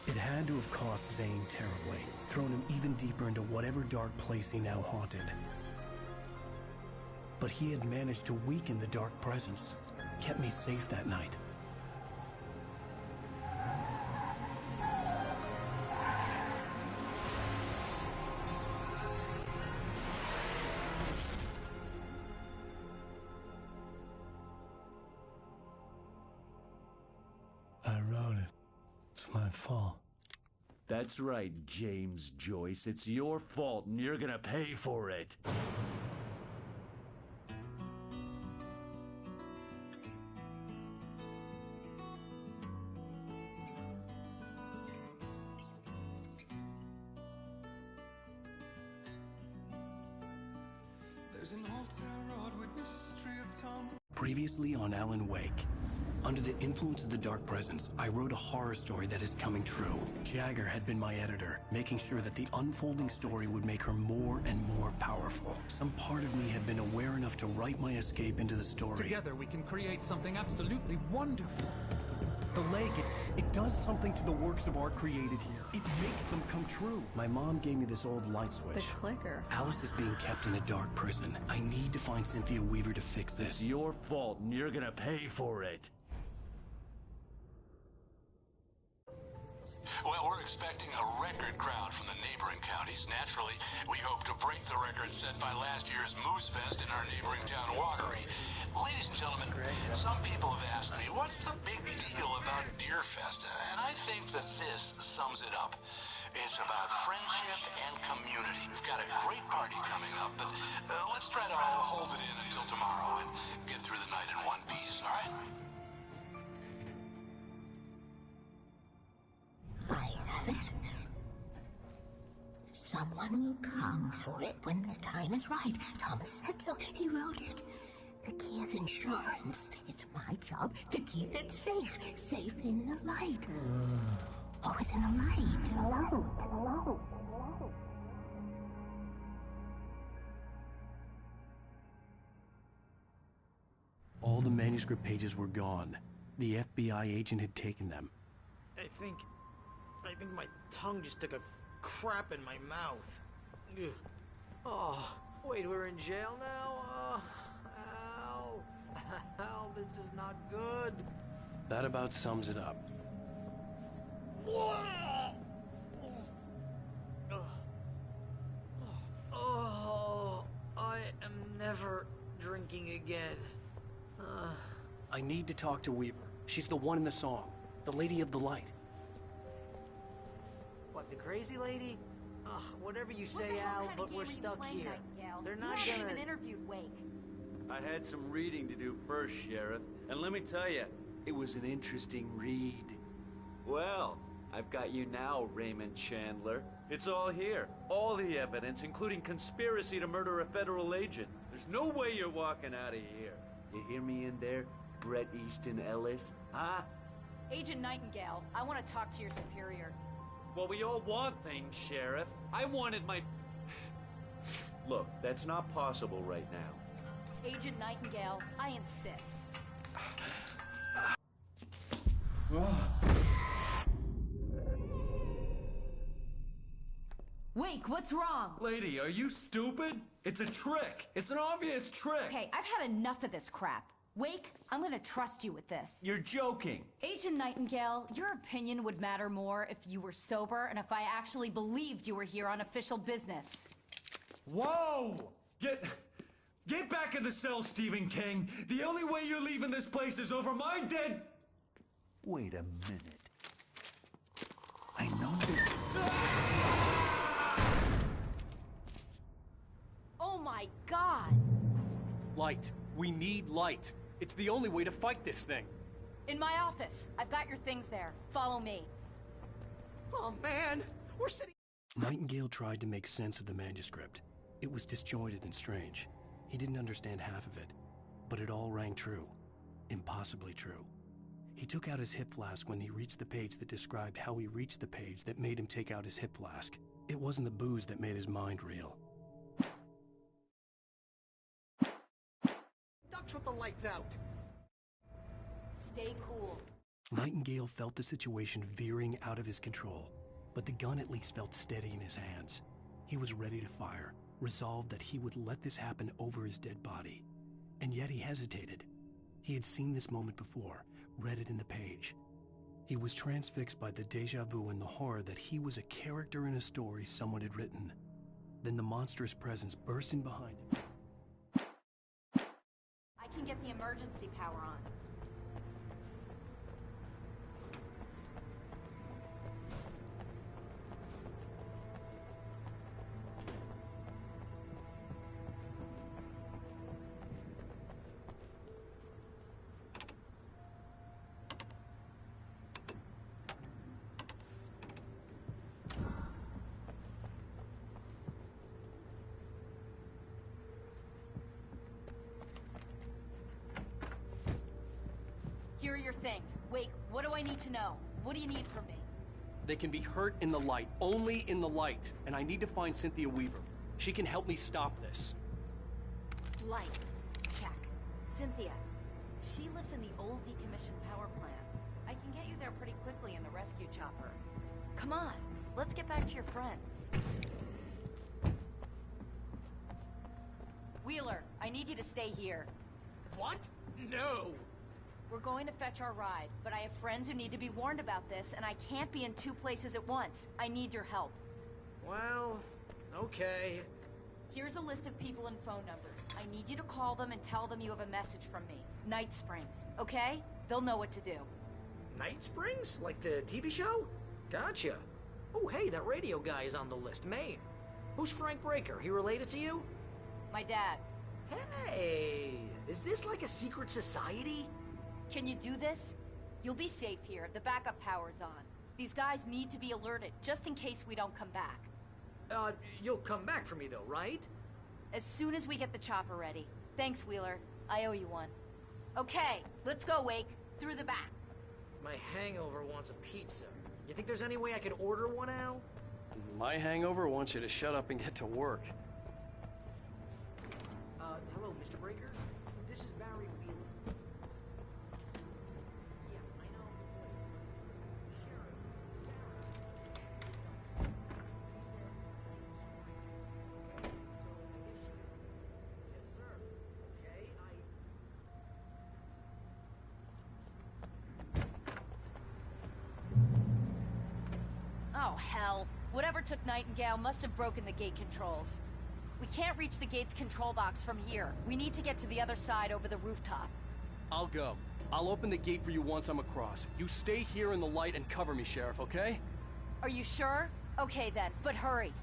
A: It had to have cost Zane terribly, thrown him even deeper into whatever dark place he now haunted. But he had managed to weaken the dark presence, kept me safe that night. I wrote it. It's my fault.
M: That's right, James Joyce. It's your fault, and you're gonna pay for it.
A: Previously on Alan Wake. Under the influence of the dark presence, I wrote a horror story that is coming true. Jagger had been my editor, making sure that the unfolding story would make her more and more powerful. Some part of me had been aware enough to write my escape into the story.
B: Together we can create something absolutely wonderful.
A: The lake, it does something to the works of art created here. It makes them come true. My mom gave me this old light switch.
N: The clicker.
A: Alice is being kept in a dark prison. I need to find Cynthia Weaver to fix this.
M: It's your fault, and you're gonna pay for it.
H: Well, we're expecting a record crowd from the neighboring counties. Naturally, we hope to break the record set by last year's Moose Fest in our neighboring town, Watery. Ladies and gentlemen, some people have asked me, what's the big deal about Deer Fest? And I think that this sums it up. It's about friendship and community. We've got a great party coming up, but let's try to hold it in until tomorrow and get through the night in one piece, all right?
K: I have it. Someone will come for it when the time is right. Thomas said so. He wrote it. The key is insurance. It's my job to keep it safe. Safe in the light. Always in the light.
A: manuscript pages were gone. The FBI agent had taken them.
C: I think my tongue just took a crap in my mouth. Ugh. Oh, wait, we're in jail now? Al. Al, this is not good.
A: That about sums it up.
C: Oh, I am never drinking again.
A: I need to talk to Weaver. She's the one in the song. The Lady of the Light.
C: What, the crazy lady? Ugh, whatever you say, Al, but we're stuck here. They're not
N: You
C: gonna...
N: haven't even interviewed Wake.
M: I had some reading to do first, Sheriff. And let me tell you, it was an interesting read. Well, I've got you now, Raymond Chandler. It's all here. All the evidence, including conspiracy to murder a federal agent. There's no way you're walking out of here. You hear me in there, Bret Easton Ellis? Huh?
N: Agent Nightingale, I want to talk to your superior.
M: Well, we all want things, Sheriff. I wanted my... Look, that's not possible right now.
N: Agent Nightingale, I insist. Wake, what's wrong?
M: Lady, are you stupid? It's a trick. It's an obvious trick.
N: Okay, I've had enough of this crap. Wake, I'm gonna trust you with this.
M: You're joking.
N: Agent Nightingale, your opinion would matter more if you were sober and if I actually believed you were here on official business.
M: Whoa! Get back in the cell, Stephen King. The only way you're leaving this place is over my dead... Wait a minute. I know this...
N: Oh my God!
B: Light. We need light. It's the only way to fight this thing.
N: In my office. I've got your things there. Follow me.
C: Oh man, we're sitting...
A: Nightingale tried to make sense of the manuscript. It was disjointed and strange. He didn't understand half of it, but it all rang true. Impossibly true. He took out his hip flask when he reached the page that described how he reached the page that made him take out his hip flask. It wasn't the booze that made his mind reel.
C: Ducks with the lights out.
N: Stay cool.
A: Nightingale felt the situation veering out of his control, but the gun at least felt steady in his hands. He was ready to fire, resolved that he would let this happen over his dead body. And yet he hesitated. He had seen this moment before, read it in the page. He was transfixed by the déjà vu and the horror that he was a character in a story someone had written. Then the monstrous presence burst in behind him.
N: I can get the emergency power on. Here are your things. Wake, what do I need to know? What do you need from me?
B: They can be hurt in the light, only in the light. And I need to find Cynthia Weaver. She can help me stop this.
N: Light. Check. Cynthia. She lives in the old decommissioned power plant. I can get you there pretty quickly in the rescue chopper. Come on, let's get back to your friend. Wheeler, I need you to stay here.
C: What? No!
N: We're going to fetch our ride, but I have friends who need to be warned about this, and I can't be in two places at once. I need your help.
C: Well, okay.
N: Here's a list of people and phone numbers. I need you to call them and tell them you have a message from me. Night Springs, okay? They'll know what to do.
C: Night Springs? Like the TV show? Gotcha. Oh, hey, that radio guy is on the list, Maine. Who's Frank Breaker? He related to you?
N: My dad.
C: Hey, is this like a secret society?
N: Can you do this? You'll be safe here. The backup power's on. These guys need to be alerted, just in case we don't come back.
C: You'll come back for me though, right?
N: As soon as we get the chopper ready. Thanks, Wheeler. I owe you one. Okay, let's go, Wake. Through the back.
C: My hangover wants a pizza. You think there's any way I could order one, Al?
B: My hangover wants you to shut up and get to work.
C: Hello, Mr. Breaker? This is Barry Wheeler.
N: Oh, hell. Whatever took Nightingale must have broken the gate controls. We can't reach the gate's control box from here. We need to get to the other side over the rooftop.
B: I'll go. I'll open the gate for you once I'm across. You stay here in the light and cover me, Sheriff, okay?
N: Are you sure? Okay then, but hurry.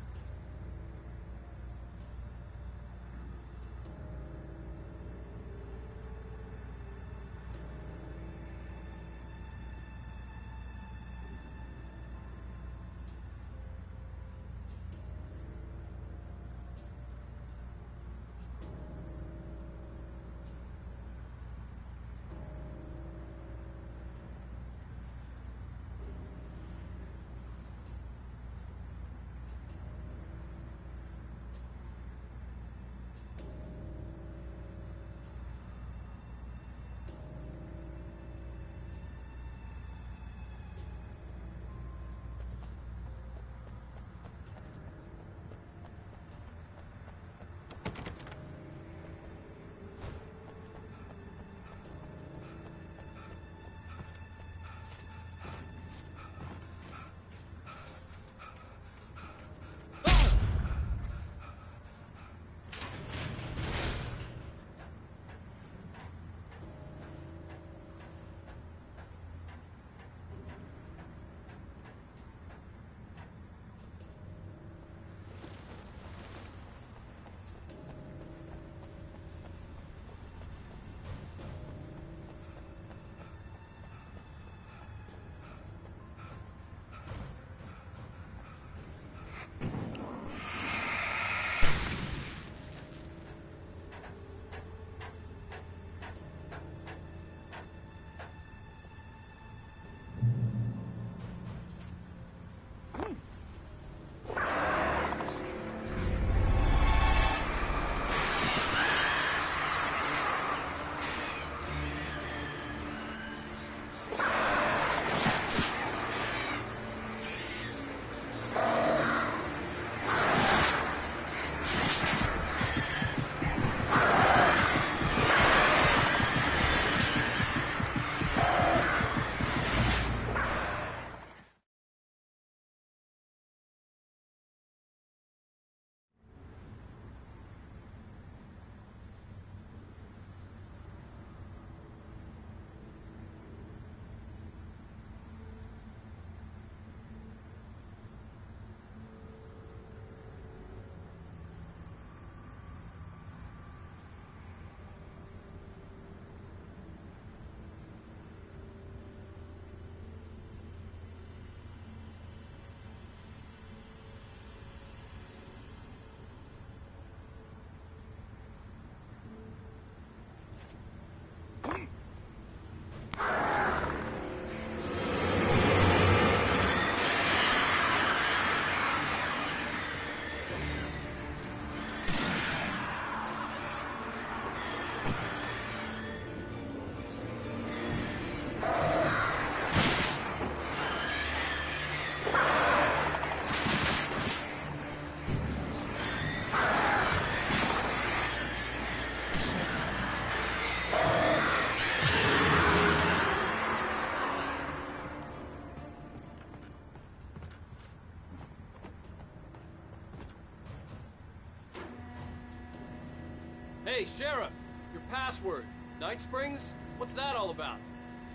B: Hey, Sheriff! Your password. Night Springs? What's that all about?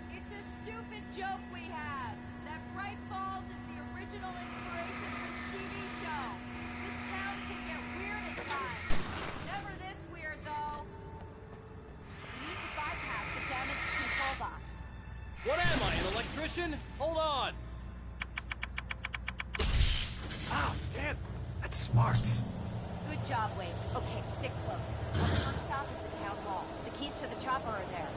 N: It's a stupid joke we have. That Bright Falls is the original inspiration for the TV show. This town can get weird at times. Never this weird, though. We need to bypass the damaged control box.
B: What am I, an electrician? Hold on!
A: Ah, damn! That's smart.
N: Good job, Wade. Okay, stick close. Our first stop is the town hall. The keys to the chopper are there.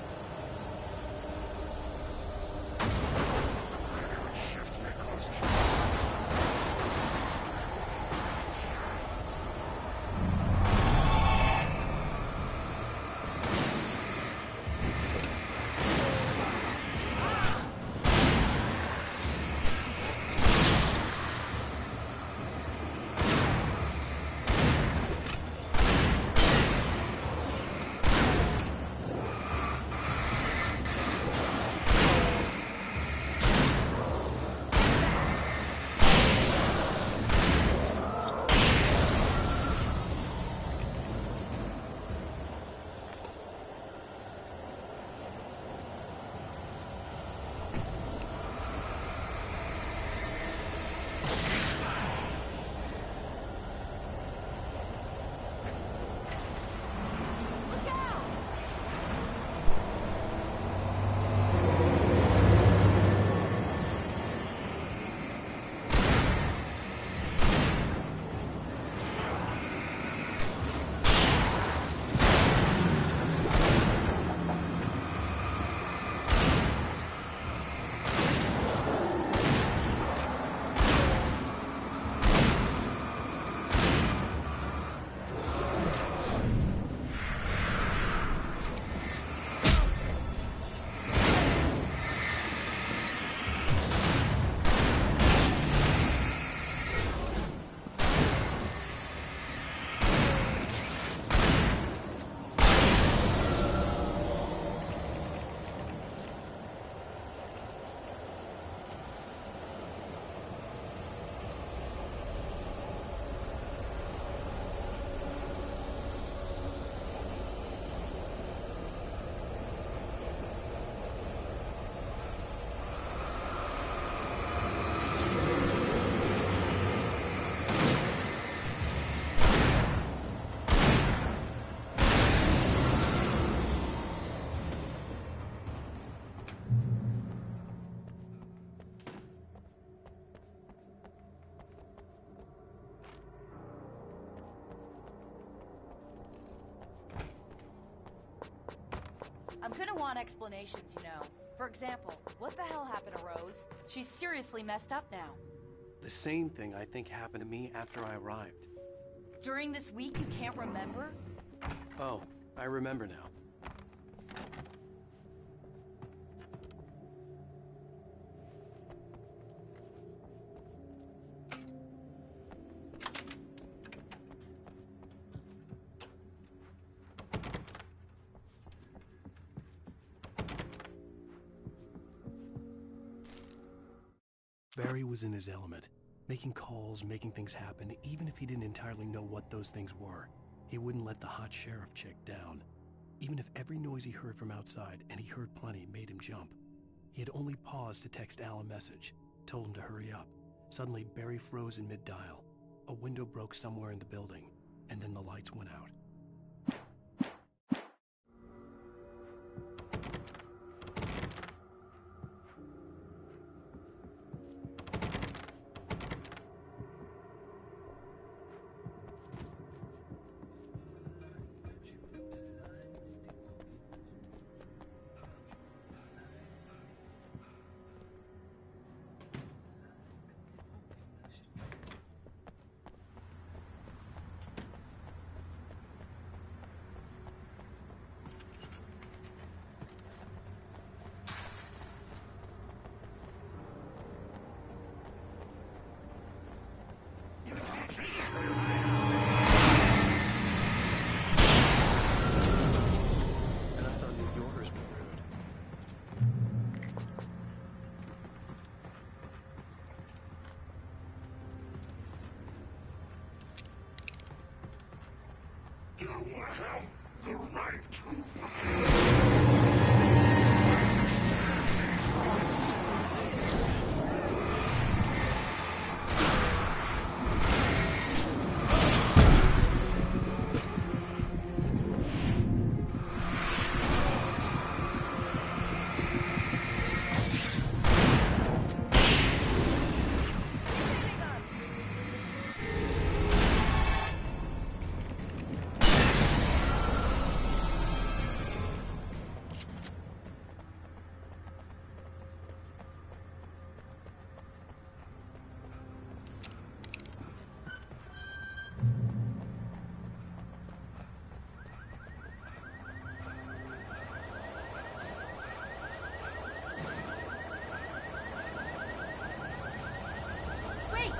N: I'm gonna want explanations, you know. For example, what the hell happened to Rose? She's seriously messed up now.
A: The same thing I think happened to me after I arrived.
N: During this week, you can't remember?
A: Oh, I remember now. Barry was in his element, making calls, making things happen, even if he didn't entirely know what those things were. He wouldn't let the hot sheriff chick down. Even if every noise he heard from outside, and he heard plenty, made him jump. He had only paused to text Al a message, told him to hurry up. Suddenly, Barry froze in mid-dial. A window broke somewhere in the building, and then the lights went out.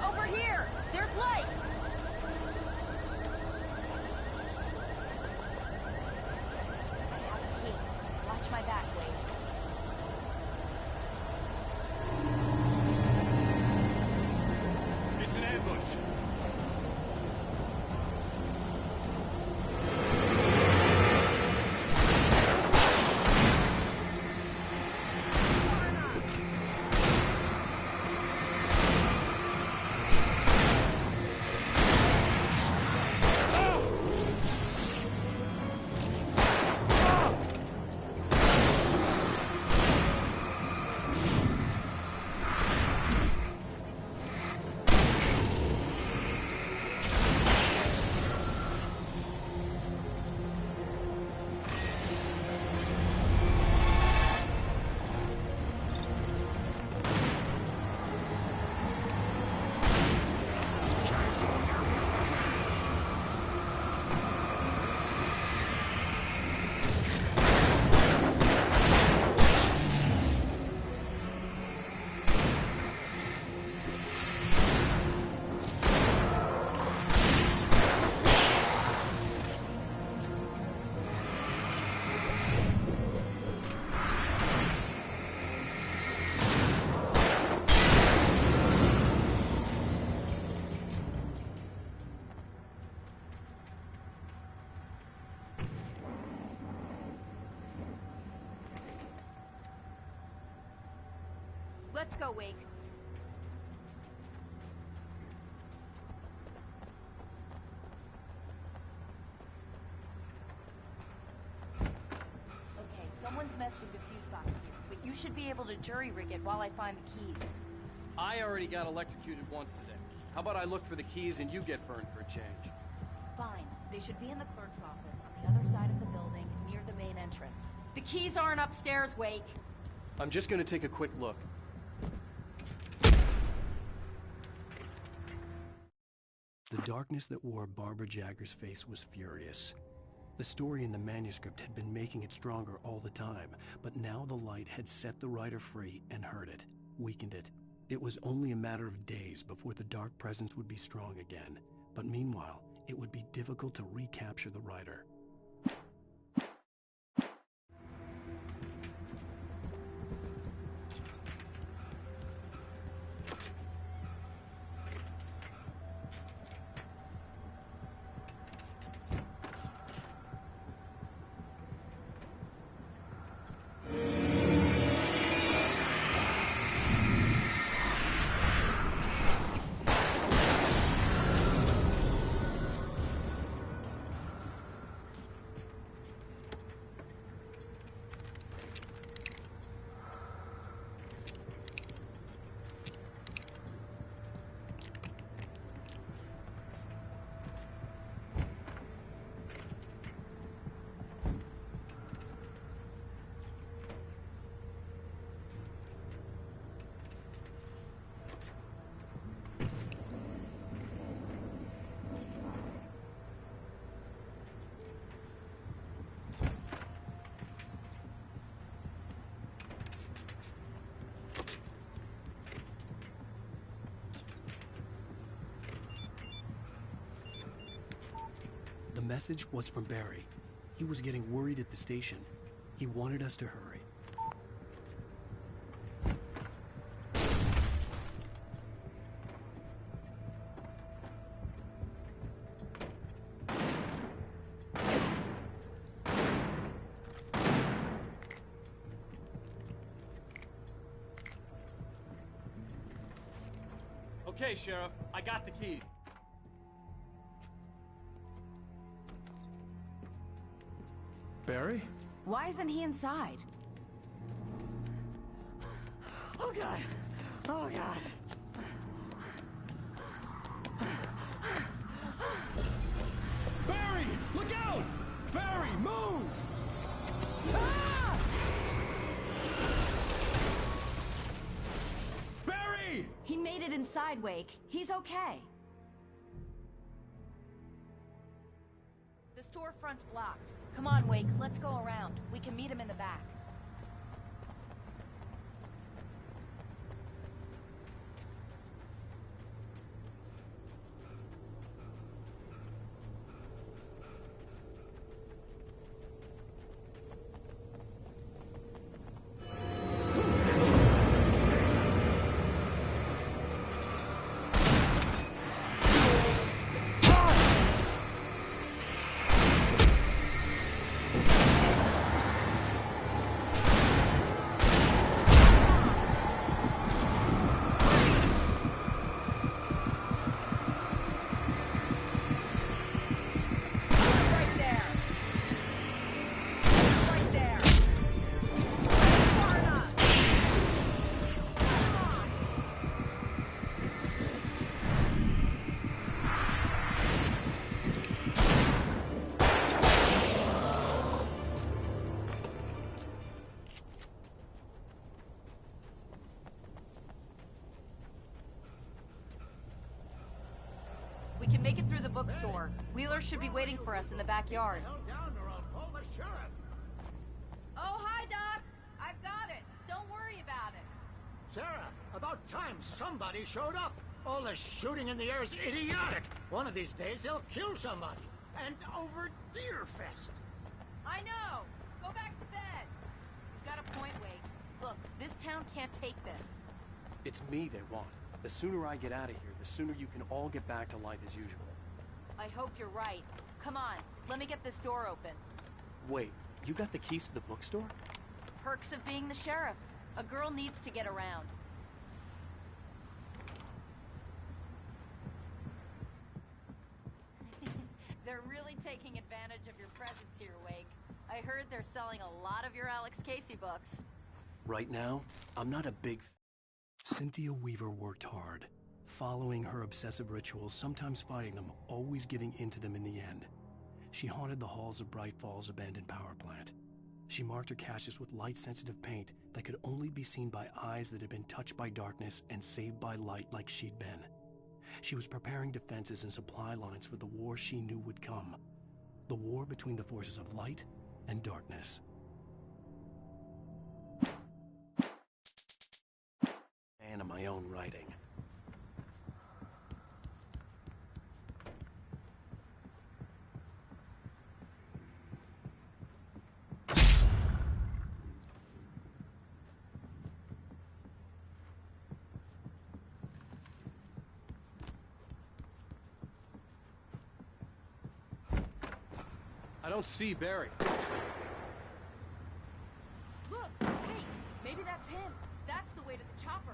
N: Over here! There's light! I have a key. Watch my back, Wade.
G: It's an ambush.
N: Let's go, Wake. Okay, someone's messed with the fuse box here, but you should be able to jury-rig it while I find the keys.
B: I already got electrocuted once today. How about I look for the keys and you get burned for a change?
N: Fine. They should be in the clerk's office on the other side of the building, near the main entrance. The keys aren't upstairs, Wake.
B: I'm just gonna take a quick look.
A: The darkness that wore Barbara Jagger's face was furious. The story in the manuscript had been making it stronger all the time, but now the light had set the writer free and hurt it, weakened it. It was only a matter of days before the dark presence would be strong again, but meanwhile, it would be difficult to recapture the writer. The message was from Barry. He was getting worried at the station. He wanted us to hurry.
B: Okay, Sheriff, I got the key.
A: Barry?
N: Why isn't he inside?
C: Oh, God. Oh, God.
J: Barry! Look out! Barry, move!
C: Ah!
J: Barry!
N: He made it inside, Wake. He's okay. The storefront's blocked. Come on, Wake. Let's go around. We can meet him in the back. We can make it through the bookstore. Wheeler should be waiting for us in the backyard. Oh, hi, Doc. I've got it. Don't worry about it.
C: Sarah, about time somebody showed up. All this shooting in the air is idiotic. One of these days they'll kill somebody. And over Deerfest.
N: I know. Go back to bed. He's got a point, Wake. Look, this town can't take this.
B: It's me they want. The sooner I get out of here, the sooner you can all get back to life as usual.
N: I hope you're right. Come on, let me get this door open.
B: Wait, you got the keys to the bookstore?
N: Perks of being the sheriff. A girl needs to get around. They're really taking advantage of your presence here, Wake. I heard they're selling a lot of your Alex Casey books.
A: Right now, I'm not a big... Cynthia Weaver worked hard, following her obsessive rituals, sometimes fighting them, always giving in to them in the end. She haunted the halls of Bright Falls abandoned power plant. She marked her caches with light-sensitive paint that could only be seen by eyes that had been touched by darkness and saved by light like she'd been. She was preparing defenses and supply lines for the war she knew would come. The war between the forces of light and darkness. Man of my own writing.
B: I don't see Barry.
N: Look, wait, maybe that's him. That's the way to the chopper.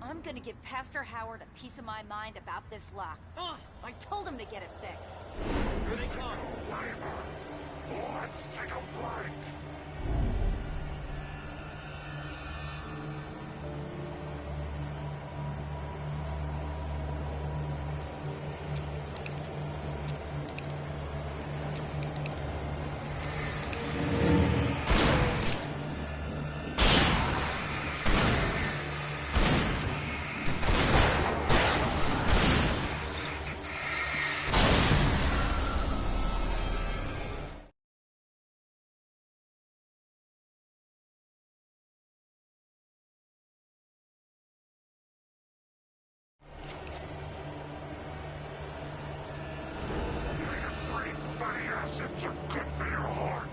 N: I'm gonna give Pastor Howard a piece of my mind about this lock. I told him to get it fixed.
L: Here they come. Let's take a break. Acids are good for your heart.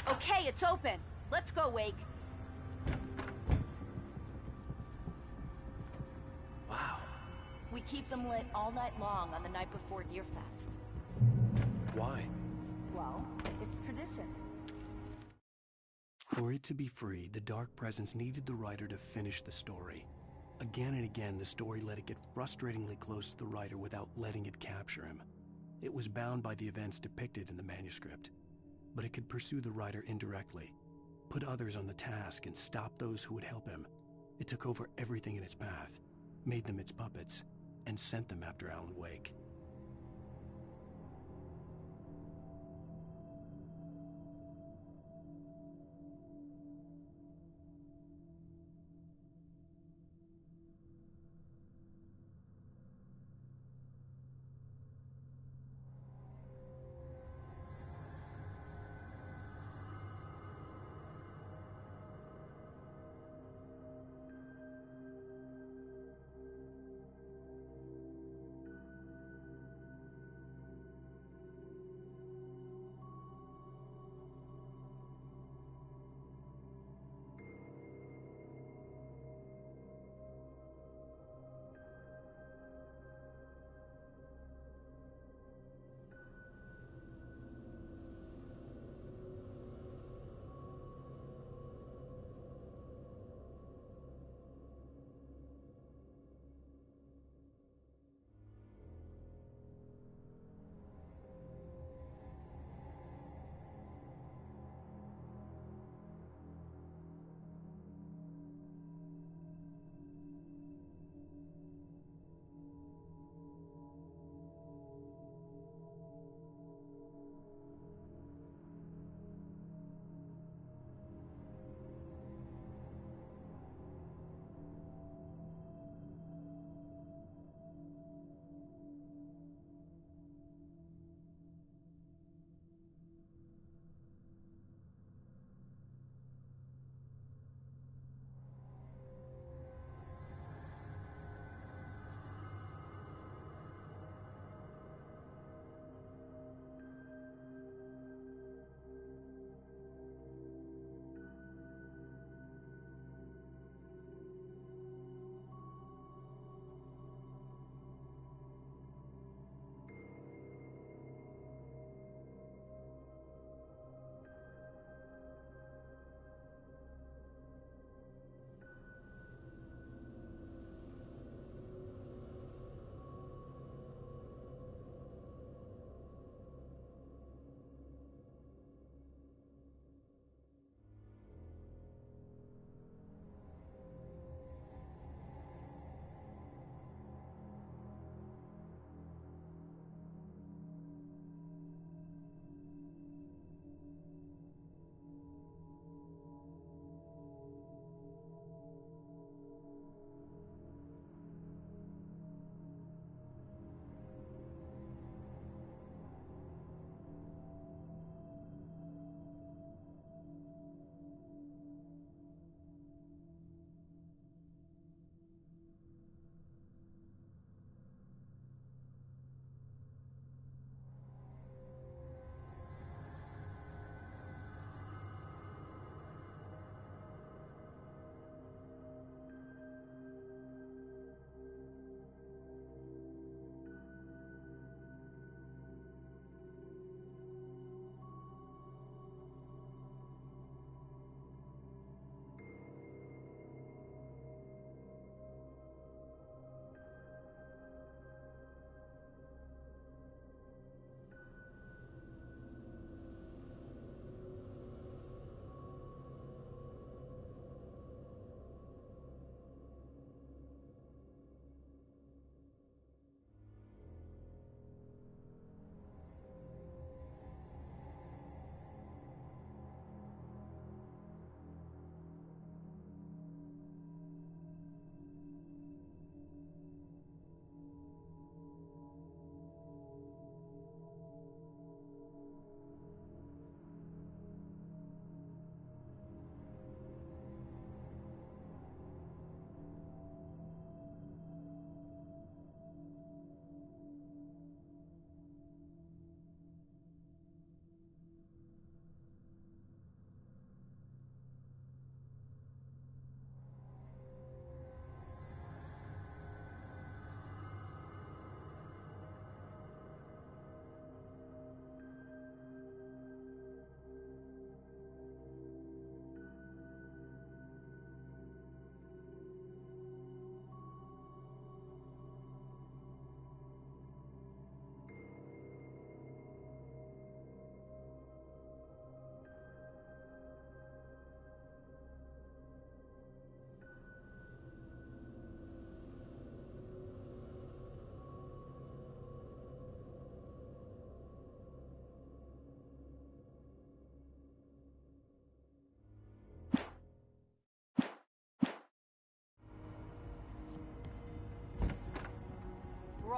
N: Okay, it's open. Let's go, Wake.
A: Wow.
N: We keep them lit all night long on the night before Deerfest.
A: Why?
N: Well, it's tradition.
A: For it to be free, the Dark Presence needed the writer to finish the story. Again and again, the story let it get frustratingly close to the writer without letting it capture him. It was bound by the events depicted in the manuscript, but it could pursue the writer indirectly, put others on the task, and stop those who would help him. It took over everything in its path, made them its puppets, and sent them after Alan Wake.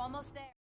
N: almost there.